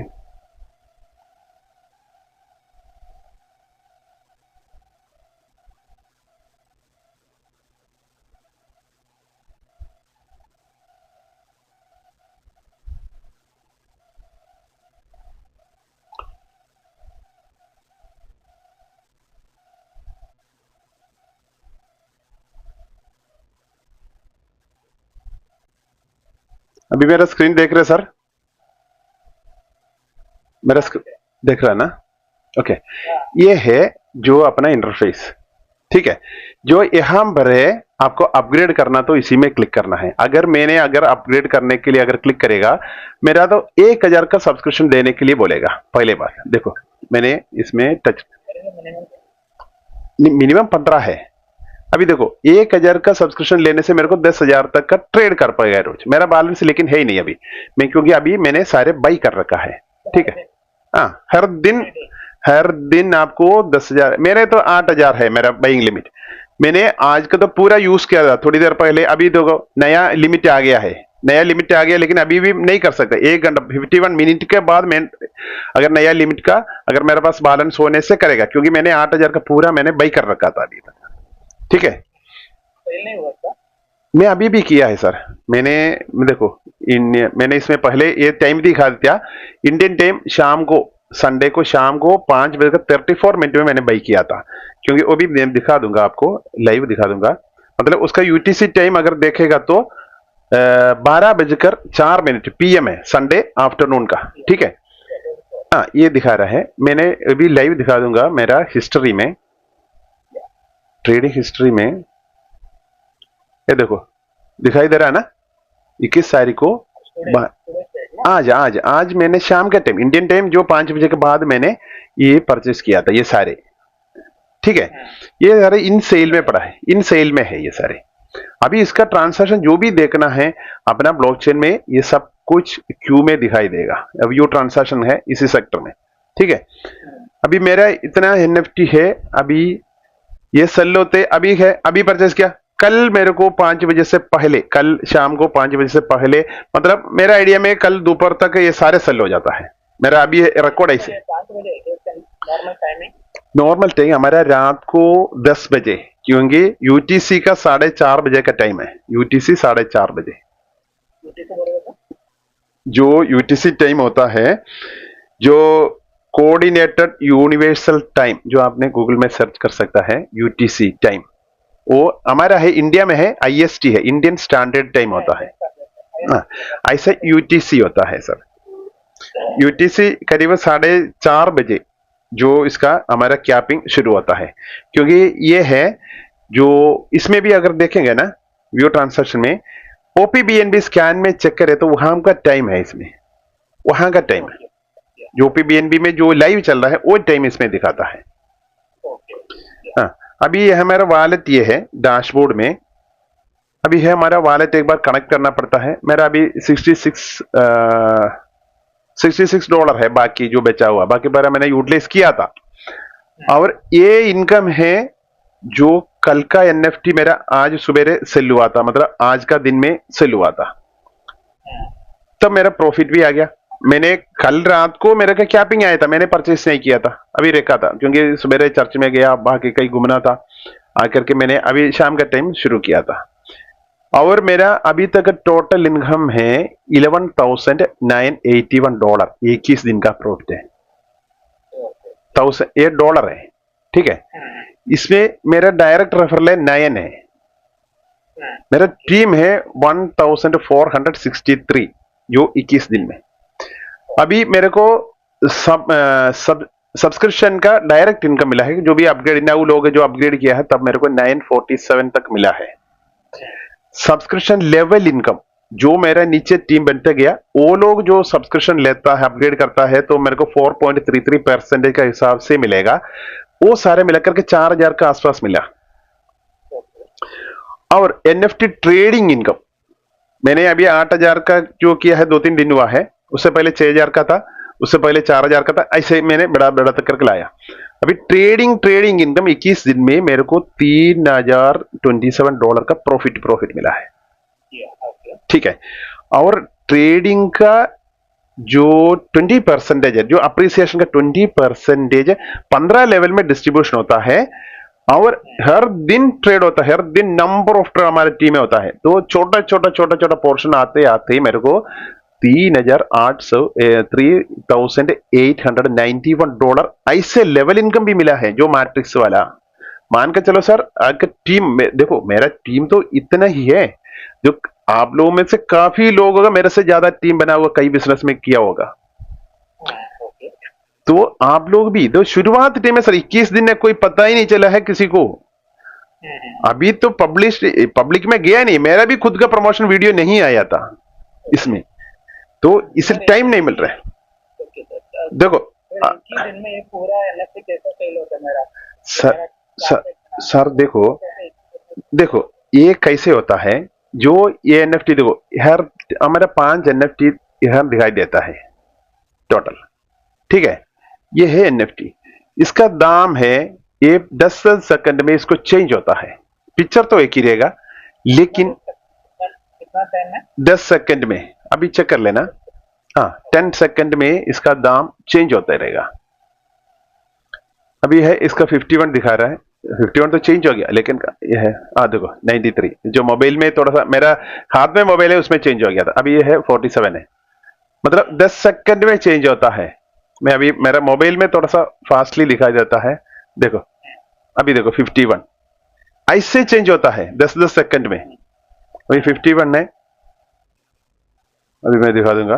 अभी मेरा स्क्रीन देख रहे सर? मेरा स्क्रीन देख रहा है ना? ओके। ये है जो अपना इंटरफेस, ठीक है। जो यहाँ पर है आपको अपग्रेड करना तो इसी में क्लिक करना है। अगर अपग्रेड करने के लिए अगर क्लिक करेगा, मेरा तो 1000 का सब्सक्रिप्शन देने के लिए बोलेगा। पहले बार देखो मैंने इसमें टच, मिनिमम 15 है। अभी देखो 1000 का सब्सक्रिप्शन लेने से मेरे को 10,000 तक का ट्रेड कर पाएगा रोज। मेरा बैलेंस लेकिन है ही नहीं अभी, मैं क्योंकि अभी मैंने सारे बाई कर रखा है, ठीक है। हाँ, हर दिन आपको 10,000, मेरे तो 8,000 है मेरा बाइंग लिमिट। मैंने आज का तो पूरा यूज किया था थोड़ी देर पहले। अभी देखो नया लिमिट आ गया है, लेकिन अभी भी नहीं कर सकता। 1 घंटा 51 मिनट के बाद मैं अगर नया लिमिट का अगर मेरे पास बैलेंस होने से करेगा, क्योंकि मैंने 8,000 का पूरा मैंने बाई कर रखा था अभी तक, ठीक है। नहीं हुआ था। मैं अभी भी किया है सर। देखो मैंने इसमें पहले ये टाइम दिखा दिया, इंडियन टाइम शाम को, संडे को शाम को 5 बजे का 34 मिनट में मैंने बाई किया था, क्योंकि वो भी मैं दिखा दूंगा आपको, लाइव दिखा दूंगा। मतलब उसका यूटीसी टाइम अगर देखेगा तो 12:04 PM है, संडे आफ्टरनून का, ठीक है। हाँ, ये दिखा रहा है। मैंने अभी लाइव दिखा दूंगा मेरा हिस्ट्री में, ट्रेडिंग हिस्ट्री में। ये देखो दिखाई दे रहा है ना, 21 तारीख को आज मैंने शाम के टाइम, इंडियन टाइम जो 5 बजे के बाद मैंने ये परचेस किया था, ये सारे, ठीक है। ये सारे इन सेल में पड़ा है, इन सेल में है ये सारे। अभी इसका ट्रांसैक्शन जो भी देखना है अपना ब्लॉकचेन में, ये सब कुछ क्यू में दिखाई देगा। अब यो ट्रांसैक्शन है इसी सेक्टर में, ठीक है। अभी मेरा इतना एनएफटी है, अभी ये सेल होते अभी है, अभी परचेस किया। कल मेरे को 5 बजे से पहले, कल शाम को 5 बजे से पहले, मतलब मेरा आइडिया में कल दोपहर तक ये सारे सेल हो जाता है मेरा। अभी रिकॉर्ड ऐसे 5 बजे नॉर्मल टाइमिंग, नॉर्मल टाइम हमारा रात को 10 बजे, क्योंकि यूटीसी का 4:30 बजे का टाइम है। यूटीसी 4:30 बजे जो यूटीसी टाइम होता है, जो कोऑर्डिनेटेड यूनिवर्सल टाइम, जो आपने गूगल में सर्च कर सकता है, यूटीसी टाइम, वो हमारा है, इंडिया में है, आईएसटी है, इंडियन स्टैंडर्ड टाइम होता है। ऐसा यूटीसी होता है सर। यूटीसी करीब 4:30 बजे जो इसका हमारा कैपिंग शुरू होता है, क्योंकि ये है जो इसमें भी अगर देखेंगे ना व्यू ट्रांसैक्शन में, ओपीबीएनबी स्कैन में चेक करें तो वहां का टाइम है, इसमें वहां का टाइम है। जो ओपीबीएनबी में जो लाइव चल रहा है वो टाइम इसमें दिखाता है। हाँ, अभी ये हमारा वॉलेट, ये है डैशबोर्ड में। अभी है हमारा वॉलेट, एक बार कनेक्ट करना पड़ता है। मेरा अभी $66 है बाकी जो बचा हुआ, बाकी बारा मैंने यूटिलाइज किया था। और ये इनकम है जो कल का एनएफटी मेरा आज सुबह सेल हुआ था, मतलब आज का दिन में सेल हुआ था, तब मेरा प्रॉफिट भी आ गया। मैंने कल रात को मेरा क्या कैपिंग आया था, मैंने परचेस नहीं किया था, अभी रखा था, क्योंकि सुबह चर्च में गया, बाकी कहीं घूमना था, आकर के मैंने अभी शाम का टाइम शुरू किया था। और मेरा अभी तक टोटल इनकम है $11,981, 21 दिन का प्रॉफिट है। $1,000 है, ठीक है। इसमें मेरा डायरेक्ट रेफरल है 9 है, मेरा टीम है 1463 जो 21 दिन में। अभी मेरे को सब्सक्रिप्शन का डायरेक्ट इनकम मिला है, जो भी अपग्रेड नौ लोग जो अपग्रेड किया है तब मेरे को 947 तक मिला है। सब्सक्रिप्शन लेवल इनकम जो मेरा नीचे टीम बनते गया, वो लोग जो सब्सक्रिप्शन लेता है, अपग्रेड करता है, तो मेरे को 4.33% का हिसाब से मिलेगा। वो सारे मिलाकर के 4,000 का आसपास मिला। और एनएफटी ट्रेडिंग इनकम मैंने अभी 8,000 का जो किया है, 2-3 दिन हुआ है, उससे पहले 6,000 का था, उससे पहले 4,000 का था, ऐसे मैंने बड़ा तक करके लाया। अभी ट्रेडिंग इनकम 21 दिन में मेरे को $3,027 का प्रॉफिट मिला है, ठीक है। और ट्रेडिंग का जो 20% है, जो अप्रिसिएशन का 20% 15 लेवल में डिस्ट्रीब्यूशन होता है, और हर दिन ट्रेड होता है, हर दिन नंबर ऑफ ट्रेड हमारे टीम में होता है। तो छोटा पोर्शन आते ही मेरे को $3,891 ऐसे लेवल इनकम भी मिला है, जो मैट्रिक्स वाला। मान के चलो सर, अगर टीम में देखो, मेरा टीम तो इतना ही है, जो आप लोगों में से काफी लोग होगा, मेरे से ज्यादा टीम बना होगा, कई बिजनेस में किया होगा। ओके। तो आप लोग भी तो शुरुआत टीम में सर 21 दिन में कोई पता ही नहीं चला है किसी को। अभी तो पब्लिक में गया नहीं, मेरा भी खुद का प्रमोशन वीडियो नहीं आया था इसमें, तो इसे टाइम नहीं मिल रहा है। Okay sir. देखो सर, 21 दिन में ये पूरा एनएफटी कैसे सेल होता है मेरा? सर सर सर देखो देखो ये कैसे होता है, जो ये एनएफटी देखो, हर हमारा 5 एनएफटी यहाँ दिखाई देता है टोटल, ठीक है। ये है एनएफटी, इसका दाम है, ये 10 सेकंड में इसको चेंज होता है। पिक्चर तो एक ही रहेगा, लेकिन कितना टाइम है? 10 सेकंड में, अभी चेक कर लेना। हाँ, 10 सेकंड में इसका दाम चेंज होता रहेगा। अभी है इसका 51 दिखा रहा है, 51 तो चेंज हो गया, लेकिन ये है देखो 93, जो मोबाइल में थोड़ा सा मेरा हाथ में मोबाइल है उसमें चेंज हो गया था, अभी ये है 47 है, मतलब 10 सेकंड में चेंज होता है। मैं अभी मेरा मोबाइल में थोड़ा सा फास्टली दिखाई देता है, देखो अभी देखो 51 ऐसे चेंज होता है 10-10 सेकंड में। वही 51 है, अभी मैं दिखा दूंगा।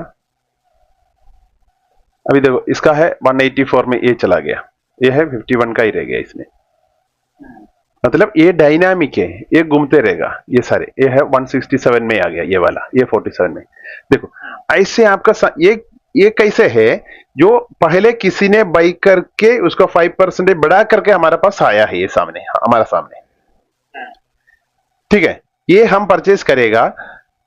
अभी देखो इसका है 184 में ये चला गया, ये है 51 का ही रह गया इसमें। मतलब ये डायनामिक है, ये घूमते रहेगा, ये सारे, ये है 167 में आ गया ये वाला, ये 47 में। देखो ऐसे आपका ये कैसे है, जो पहले किसी ने बाई करके उसको 5% बढ़ा करके हमारे पास आया है, ये सामने हमारा सामने, ठीक है। ये हम परचेज करेगा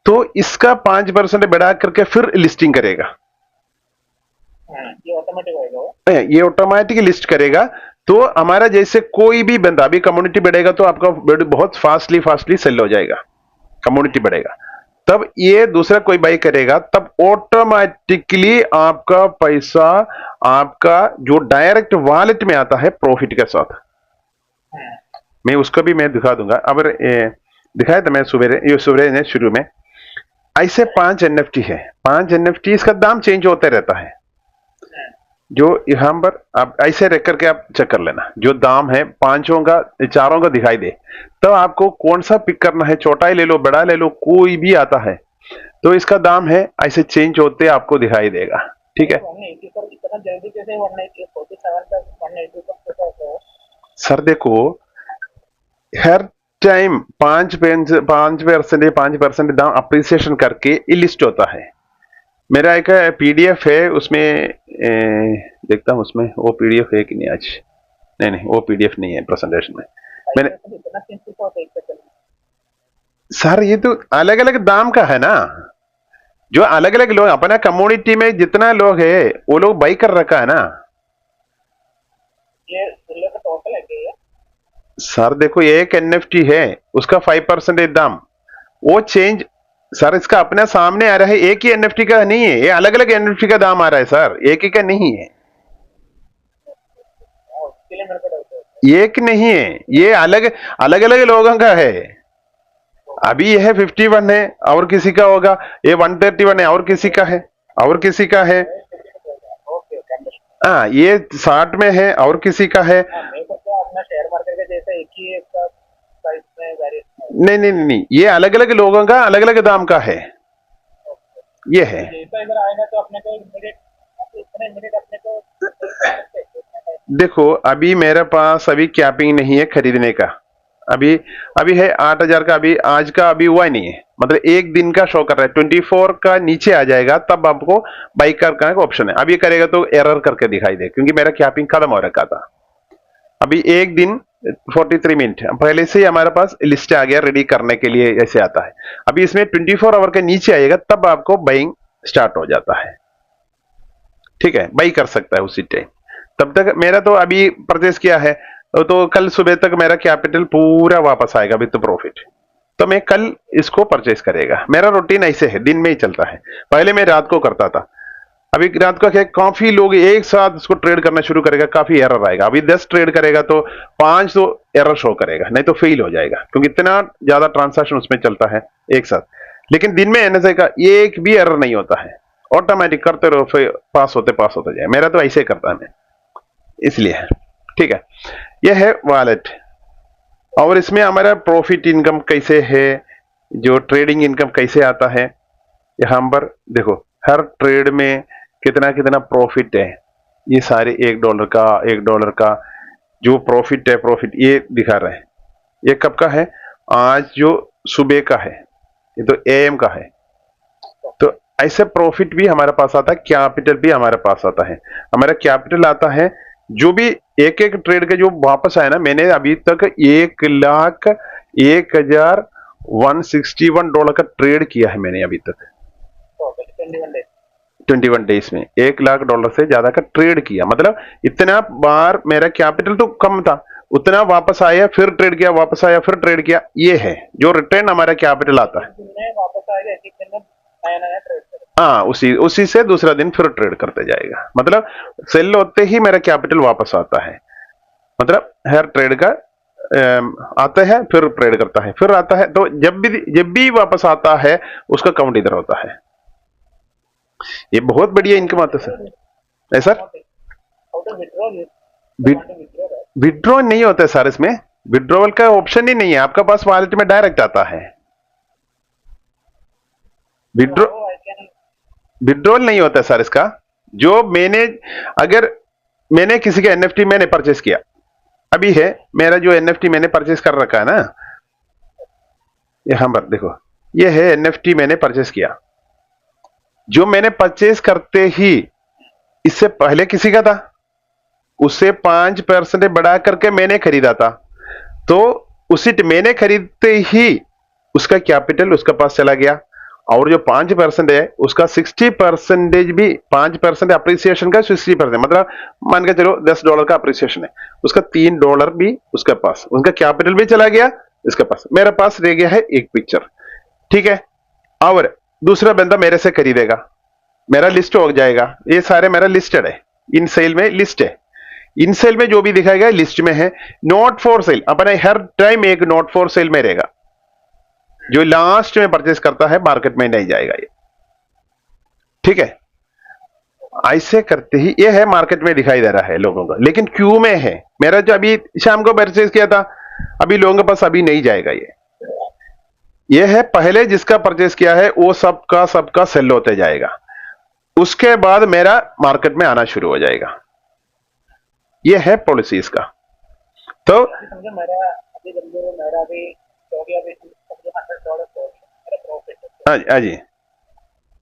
तो इसका 5% बढ़ा करके फिर लिस्टिंग करेगा, ये ऑटोमेटिक होगा, ये ऑटोमेटिक लिस्ट करेगा। तो हमारा जैसे कोई भी बंदा, अभी कम्युनिटी बढ़ेगा तो आपका बहुत फास्टली सेल हो जाएगा, कम्युनिटी बढ़ेगा, तब ये दूसरा कोई बाई करेगा, तब ऑटोमेटिकली आपका पैसा आपका जो डायरेक्ट वॉलेट में आता है प्रॉफिट के साथ। मैं उसका भी मैं दिखा दूंगा। अब दिखाया था मैं सुबह ने शुरू में, ऐसे 5 एनएफटी है, 5 एनएफटी, इसका दाम चेंज होता रहता है। जो यहां पर आप ऐसे रख करके आप चेक कर लेना, जो दाम है 5 का 4 का दिखाई दे, तो आपको कौन सा पिक करना है, छोटा ही ले लो बड़ा ले लो, कोई भी आता है, तो इसका दाम है ऐसे चेंज होते आपको दिखाई देगा, ठीक है। 180 पर इतना जल्दी कैसे 180 47 का 180 पर कैसे होता है? सर देखो हर टाइम 5% दाम अप्रिसिएशन करके ये लिस्ट होता है। मेरा एक पीडीएफ है, उसमें देखता हूँ उसमें वो पीडीएफ है कि नहीं आज। नहीं वो पीडीएफ नहीं है प्रेजेंटेशन में। मैंने इतना सिंपल होता है एक सेकंड में। सर ये तो अलग अलग दाम का है ना, जो अलग अलग लोग अपना कम्युनिटी में जितना लोग है वो लोग बाई कर रखा है ना। ये दुल्ले का टोटल है क्या ये? सर देखो एक एनएफटी है, उसका 5% दाम वो चेंज, सर इसका अपने सामने आ रहा है, एक ही एनएफटी का नहीं है, ये अलग अलग एनएफटी का दाम आ रहा है सर, एक ही का नहीं है, उसके लिए मेरे को डाउट है। एक नहीं है, ये अलग अलग लोगों का है। अभी यह 51 है और किसी का होगा, ये 131 है और किसी का है, और किसी का है, ओके हाँ ये 60 में है और किसी का है। मेरे को तो अपना शेयर मार्केट का जैसा एक ही इसका प्राइस में वेरिएशन है। नहीं, ये अलग अलग लोगों का अलग अलग दाम का है, ये है। जैसा इधर आएगा तो अपने को इमीडिएट अपने को देखो अभी मेरे पास अभी कैपिंग नहीं है खरीदने का, अभी है 8000 का, अभी आज का अभी हुआ नहीं है, मतलब एक दिन का शो कर रहा है, 24 का नीचे आ जाएगा तब आपको बाई करने का ऑप्शन है। अभी ये करेगा तो एरर करके दिखाई दे, क्योंकि मेरा कैपिंग खत्म हो रखा था। अभी एक दिन 43 मिनट पहले से ही हमारे पास लिस्ट आ गया रेडी करने के लिए, ऐसे आता है। अभी इसमें 24 आवर के नीचे आएगा तब आपको बाइंग स्टार्ट हो जाता है, ठीक है, बाई कर सकता है उसी टाइम। तब तक मेरा तो अभी परचेस किया है तो कल सुबह तक मेरा कैपिटल पूरा वापस आएगा विद प्रॉफिट, तो मैं कल इसको परचेस करेगा। मेरा रूटीन ऐसे है, दिन में ही चलता है, पहले मैं रात को करता था। अभी रात को क्या, काफी लोग एक साथ इसको ट्रेड करना शुरू करेगा, काफी एरर आएगा। अभी 10 ट्रेड करेगा तो 5 तो एरर शो करेगा, नहीं तो फेल हो जाएगा, क्योंकि इतना ज्यादा ट्रांसैक्शन उसमें चलता है एक साथ। लेकिन दिन में एनएसआई का एक भी एरर नहीं होता है, ऑटोमेटिक करते रहो, फिर पास होते जाए। मेरा तो ऐसे ही करता है मैं, इसलिए, ठीक है। यह है वॉलेट, और इसमें हमारा प्रॉफिट इनकम कैसे है, जो ट्रेडिंग इनकम कैसे आता है, यहाँ पर देखो हर ट्रेड में कितना कितना प्रॉफिट है, ये सारे $1 का जो प्रॉफिट है, प्रॉफिट ये दिखा रहे हैं। ये कब का है? आज जो सुबह का है, ये तो AM का है। तो ऐसे प्रॉफिट भी हमारे पास आता है, कैपिटल भी हमारे पास आता है। हमारा कैपिटल आता है जो भी एक एक ट्रेड के जो वापस आया ना, मैंने अभी तक $1,01,61 का ट्रेड किया है मैंने अभी तक 21 डेज में $1,00,000 से ज्यादा का ट्रेड किया। मतलब इतना बार मेरा कैपिटल तो कम था, उतना वापस आया, फिर ट्रेड किया, वापस आया, फिर ट्रेड किया। ये है जो रिटर्न हमारा कैपिटल आता है। वापस आएगा, एक दिन में नया नया ट्रेड करेगा। हाँ, उसी से दूसरा दिन फिर ट्रेड करते जाएगा। मतलब सेल होते ही मेरा कैपिटल वापस आता है। मतलब हर ट्रेड का आता है, फिर ट्रेड करता है, फिर आता है। तो जब भी वापस आता है उसका काउंट इधर होता है। ये बहुत बढ़िया इनकम आता है सर। है सर? विड्रॉ नहीं होता है सर, इसमें विड्रॉवल का ऑप्शन ही नहीं है आपका पास, वॉलेट में डायरेक्ट आता है। विड्रॉल नहीं होता है सर इसका। जो अगर मैंने किसी का NFT मैंने परचेस किया, अभी है मेरा जो NFT मैंने परचेस कर रखा है ना, यहां पर देखो, ये है NFT मैंने परचेस किया। जो मैंने परचेस करते ही इससे पहले किसी का था, उससे 5% बढ़ा करके मैंने खरीदा था, तो मैंने खरीदते ही उसका कैपिटल उसका पास चला गया, और जो 5% है उसका 60% भी, 5% अप्रिसिएशन का 60%, मतलब मान के चलो $10 का अप्रिसिएशन है, उसका $3 भी उसके पास, उनका कैपिटल भी चला गया इसके पास। मेरे पास रह गया है एक पिक्चर, ठीक है, और दूसरा बंदा मेरे से खरीदेगा, मेरा लिस्ट हो जाएगा। ये सारे मेरा लिस्टेड है, इन सेल में लिस्ट है। इन सेल में जो भी दिखाएगा लिस्ट में है। नॉट फॉर सेल अपने हर टाइम एक नॉट फॉर सेल में रहेगा, जो लास्ट में परचेस करता है मार्केट में नहीं जाएगा ये, ठीक है। ऐसे करते ही ये है, मार्केट में दिखाई दे रहा है लोगों का, लेकिन क्यू में है। मेरा जो अभी शाम को परचेस किया था, अभी लोगों के पास अभी नहीं जाएगा ये है। पहले जिसका परचेस किया है वो सबका सेल होते जाएगा, उसके बाद मेरा मार्केट में आना शुरू हो जाएगा। ये है पॉलिसी इसका। तो समझो मेरा भी $100 प्रॉफिट है। हाँ जी,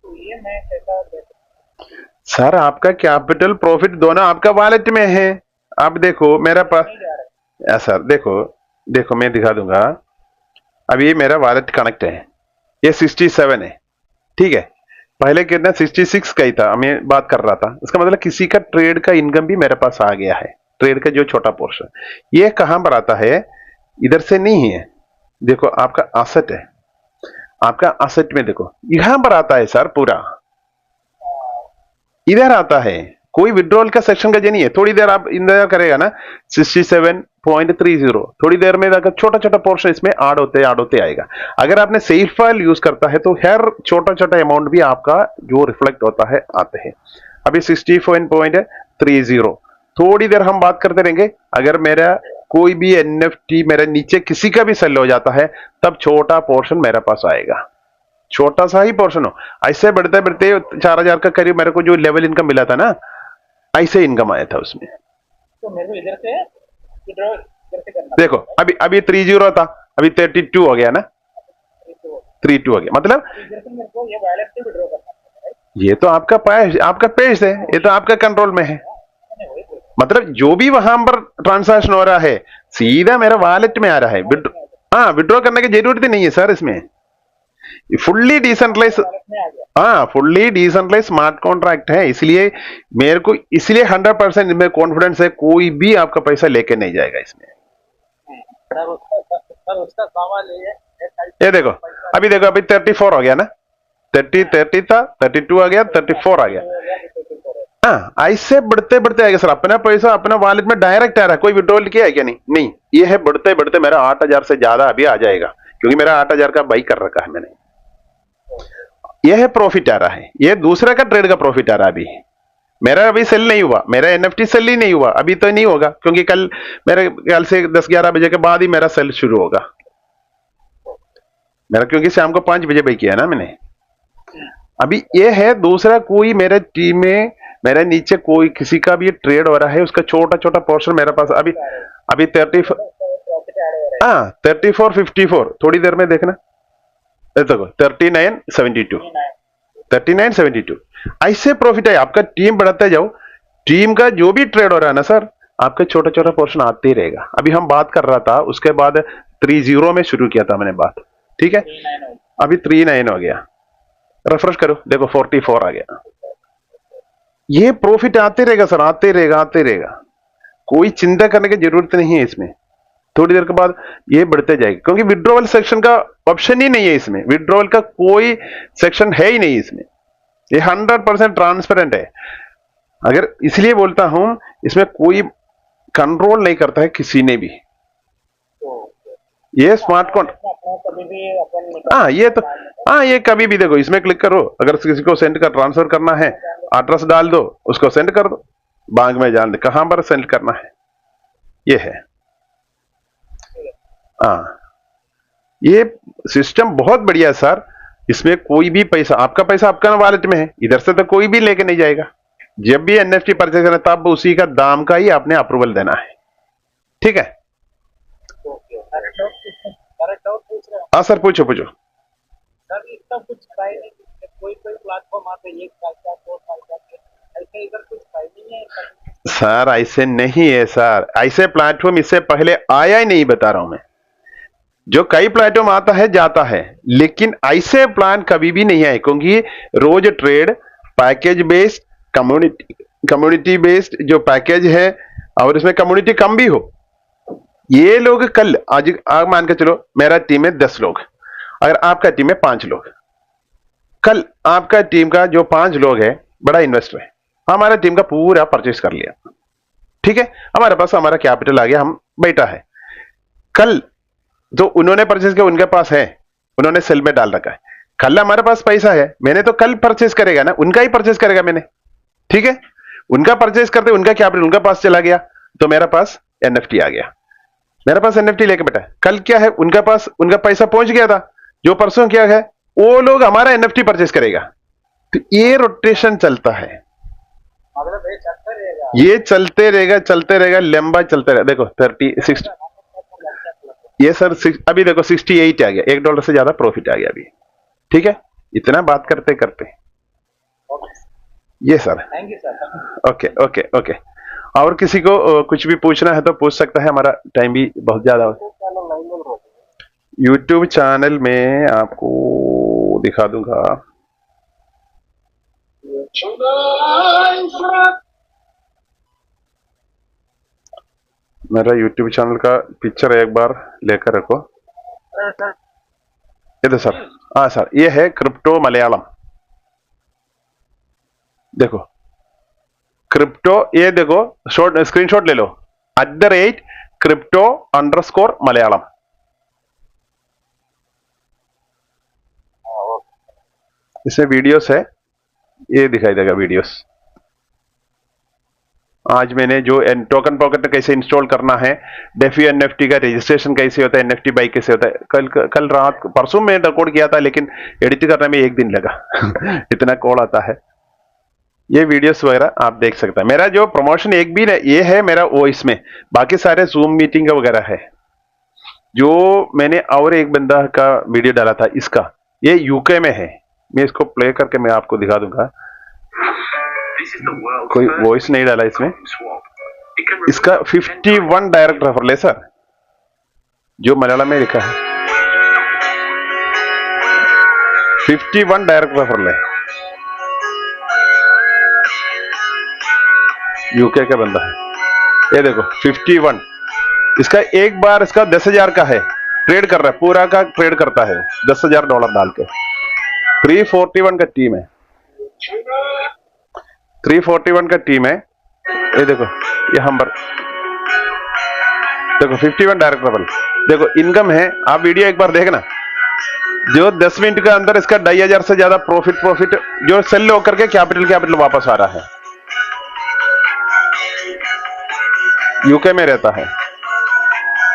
तो ये मैं कैसा सर आपका कैपिटल प्रॉफिट दोनों आपका वॉलेट में है। आप देखो मेरा पास, सर देखो मैं दिखा दूंगा। अभी मेरा वॉलेट कनेक्ट है, ये 67 है, ठीक है। पहले कितना 66 का ही था, मैं बात कर रहा था। इसका मतलब किसी का ट्रेड का इनकम भी मेरे पास आ गया है, ट्रेड का जो छोटा पोर्शन। ये कहां पर आता है? इधर से नहीं है, देखो आपका एसेट है, आपका एसेट में देखो यहां पर आता है सर, पूरा इधर आता है। कोई विड्रॉल का सेक्शन का नहीं है। थोड़ी देर आप इंतजार करेगा ना, 67.30, थोड़ी देर में छोटा छोटा पोर्शन इसमें ऐड होते आएगा। अगर आपने सेल फाइल यूज करता है तो हर छोटा छोटा अमाउंट भी आपका जो रिफ्लेक्ट होता है आते हैं। अभी 67.30, थोड़ी देर हम बात करते रहेंगे। अगर मेरा कोई भी NFT मेरे नीचे किसी का भी सेल हो जाता है, तब छोटा पोर्शन मेरे पास आएगा, छोटा सा ही पोर्शन हो। ऐसे बढ़ते बढ़ते 4,000 का करीब मेरे को जो लेवल इनकम मिला था ना, ऐसे इनकम आया था उसमें। तो मेरे को इधर से विड्रॉ इधर से करना। देखो अभी 30 था, अभी 32 हो गया ना, 32 हो गया। मतलब इधर से मेरे को ये वॉलेट से विड्रॉ करना है। ये तो आपका पेज है, ये तो आपका कंट्रोल में है। मतलब जो भी वहां पर ट्रांजैक्शन हो रहा है सीधा मेरा वॉलेट में आ रहा है। हाँ, विड्रॉ करने की जरूरत ही नहीं है सर इसमें। फुल्ली डिसेंट्रलाइज, हाँ फुल्ली डिसेंट्रलाइज स्मार्ट कॉन्ट्रैक्ट है, इसलिए मेरे को 100% में कॉन्फिडेंस है, कोई भी आपका पैसा लेके नहीं जाएगा इसमें। उसका सवाल ये देखो अभी 34 हो गया ना, 30 था, 32 आ गया, 34 आ गया। हाँ, ऐसे बढ़ते बढ़ते आएगा सर। अपना पैसा अपना वॉलेट में डायरेक्ट आ रहा है, कोई विड्रॉल किया है क्या? नहीं। ये है बढ़ते बढ़ते मेरा 8,000 से ज्यादा अभी आ जाएगा, क्योंकि मेरा 8,000 का बाई कर रखा है मैंने। यह है प्रॉफिट आ रहा है, ये दूसरे का ट्रेड का प्रॉफिट आ रहा है। अभी मेरा अभी सेल नहीं हुआ, मेरा NFT सेल ही नहीं हुआ, अभी तो नहीं होगा, क्योंकि कल मेरे ख्याल से 10-11 बजे के बाद ही मेरा सेल शुरू होगा। मेरा, क्योंकि शाम को 5 बजे बाई किया ना मैंने। अभी ये है दूसरा, कोई मेरे टीम में मेरे नीचे कोई किसी का भी ट्रेड हो रहा है, उसका छोटा छोटा पोर्शन मेरे पास अभी अभी 30, हाँ 34.54, थोड़ी देर में देखना, देखो 39.72, 39.72 ऐसे प्रॉफिट है। आपका टीम बढ़ाते जाओ, टीम का जो भी ट्रेड हो रहा है ना सर, आपका छोटा छोटा पोर्शन आते ही रहेगा। अभी हम बात कर रहा था, उसके बाद 30 में शुरू किया था मैंने बात, ठीक है, अभी 39 हो गया, रेफ्रेश करो, देखो 44 आ गया। ये प्रॉफिट आते रहेगा सर, आते रहेगा, आते रहेगा, कोई चिंता करने की जरूरत नहीं है इसमें। थोड़ी देर के बाद ये बढ़ते जाएगा, क्योंकि विड्रॉवल सेक्शन का ऑप्शन ही नहीं है इसमें, विड्रॉवल का कोई सेक्शन है ही नहीं इसमें, ये 100% ट्रांसपेरेंट है। अगर इसलिए बोलता हूं, इसमें कोई कंट्रोल नहीं करता है किसी ने भी। ये स्मार्ट कॉन्ट्रैक्ट, हाँ ये तो, हाँ ये कभी भी देखो, इसमें क्लिक करो, अगर किसी को सेंड कर ट्रांसफर करना है, एड्रेस डाल दो, उसको सेंड कर दो, बैंक में जान दे कहां पर सेंड करना है, ये है। हाँ ये सिस्टम बहुत बढ़िया है सर, इसमें कोई भी पैसा, आपका पैसा आपका वॉलेट में है, इधर से तो कोई भी लेके नहीं जाएगा। जब भी एनएफटी परचेज करना तब उसी का दाम का ही आपने अप्रूवल देना है, ठीक है। हाँ सर पूछो पूछो। सर इसका कुछ प्राइसिंग, कोई कोई प्लेटफॉर्म आते हैं 1 साल का 2 साल का, ऐसे इधर कुछ प्राइसिंग है सर? ऐसे नहीं है सर, ऐसे प्लेटफॉर्म इससे पहले आया ही नहीं, बता रहा हूं मैं। जो कई प्लेटफॉर्म आता है जाता है, लेकिन ऐसे प्लान कभी भी नहीं आए, क्योंकि रोज trade package based, community based जो पैकेज है, और इसमें कम्युनिटी कम भी हो। ये लोग कल आज मान के चलो मेरा टीम में 10 लोग, अगर आपका टीम में 5 लोग, कल आपका टीम का जो 5 लोग है बड़ा इन्वेस्टर है, हमारा टीम का पूरा परचेस कर लिया, ठीक है, हमारे पास हमारा कैपिटल आ गया, हम बैठा है। कल जो उन्होंने परचेस किया उनके पास है, उन्होंने सेल में डाल रखा है, कल हमारे पास पैसा है, मैंने तो कल परचेस करेगा ना, उनका ही परचेस करेगा मैंने, ठीक है, उनका परचेस करते उनका कैपिटल उनका पास चला गया, तो मेरे पास एनएफटी आ गया, मेरे पास एनएफटी लेके बैठा है। कल क्या है, उनका पास उनका पैसा पहुंच गया था, जो परसों क्या है, वो लोग हमारा एनएफटी परचेस करेगा, तो ये रोटेशन चलता है, ये चलते रहेगा, चलते रहेगा, लंबा चलते रहेगा। देखो 36, ये सर अभी देखो 68 आ गया, $1 से ज्यादा प्रॉफिट आ गया अभी, ठीक है, इतना बात करते करते ये sir. Thank you sir. Okay okay okay, और किसी को कुछ भी पूछना है तो पूछ सकता है, हमारा टाइम भी बहुत ज्यादा हो। यूट्यूब चैनल में आपको दिखा दूंगा, मेरा यूट्यूब चैनल का पिक्चर एक बार लेकर रखो, ये तो सर, हाँ सर, ये है क्रिप्टो मलयालम, देखो क्रिप्टो, ये देखो शॉर्ट स्क्रीनशॉट ले लो, @crypto_मलयालम, इसमें वीडियोस है, ये दिखाई देगा वीडियोस। आज मैंने जो टोकन पॉकेट कैसे इंस्टॉल करना है, डेफी एनएफटी का रजिस्ट्रेशन कैसे होता है, एनएफटी बाई कैसे होता है, कल रात परसों में रिकॉर्ड किया था, लेकिन एडिट करने में 1 दिन लगा इतना कॉल आता है। ये वीडियोस वगैरह आप देख सकते हैं। मेरा जो प्रमोशन एक भी ये है मेरा वॉइस में, बाकी सारे जूम मीटिंग वगैरह है। जो मैंने और एक बंदा का वीडियो डाला था, इसका ये यूके में है, मैं इसको प्ले करके मैं आपको दिखा दूंगा, कोई वॉइस नहीं डाला इसमें। इसका 51 डायरेक्ट रेफरल है सर, जो मलयालम में लिखा है 51 डायरेक्ट रेफरल है, यूके का बंदा है, ये देखो 51, इसका एक बार इसका 10,000 का है, ट्रेड कर रहा है, पूरा का ट्रेड करता है $10,000 डाल के। 341 का टीम है, 341 का टीम है, ये देखो यहाँ पर देखो 51 डायरेक्ट रेफरल, देखो इनकम है, आप वीडियो एक बार देखना, जो 10 मिनट के अंदर इसका 2,500 से ज्यादा प्रॉफिट जो सेल होकर के कैपिटल वापस आ रहा है, यूके में रहता है,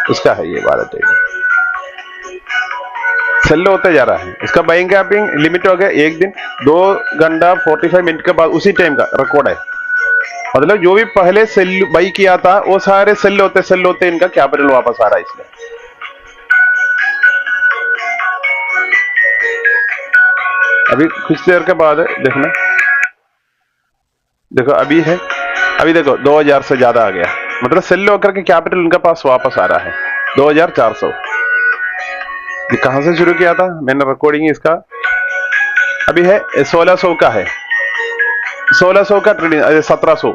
उसका है ये 12 ट्रेड। सेल होते जा रहा है। इसका बाइंग गैपिंग लिमिट हो गया 1 दिन, 2 घंटा 45 मिनट के बाद उसी टाइम का रिकॉर्ड है। मतलब जो भी पहले सेल बाई किया था वो सारे सेल होते इनका कैपिटल वापस आ रहा है इसमें। अभी कुछ देर के बाद देखना, देखो अभी है, अभी देखो 2000 से ज्यादा आ गया, मतलब सेल होकर के कैपिटल उनके पास वापस आ रहा है 2400। ये कहां से शुरू किया था मैंने रिकॉर्डिंग इसका, अभी है 1600 का है, 1600 का ट्रेडिंग 1700।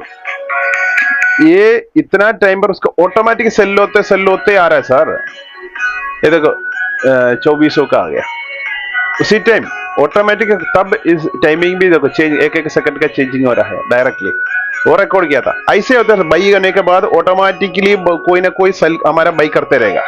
ये इतना टाइम पर उसका ऑटोमेटिक सेल होते आ रहा है सर। ये देखो 2400 का आ गया उसी टाइम ऑटोमेटिक। तब इस टाइमिंग भी देखो चेंज, एक सेकंड का चेंजिंग हो रहा है डायरेक्टली, वो रिकॉर्ड किया था। ऐसे होता है बाई करने के बाद ऑटोमेटिकली कोई ना कोई सेल हमारा बाई करते रहेगा।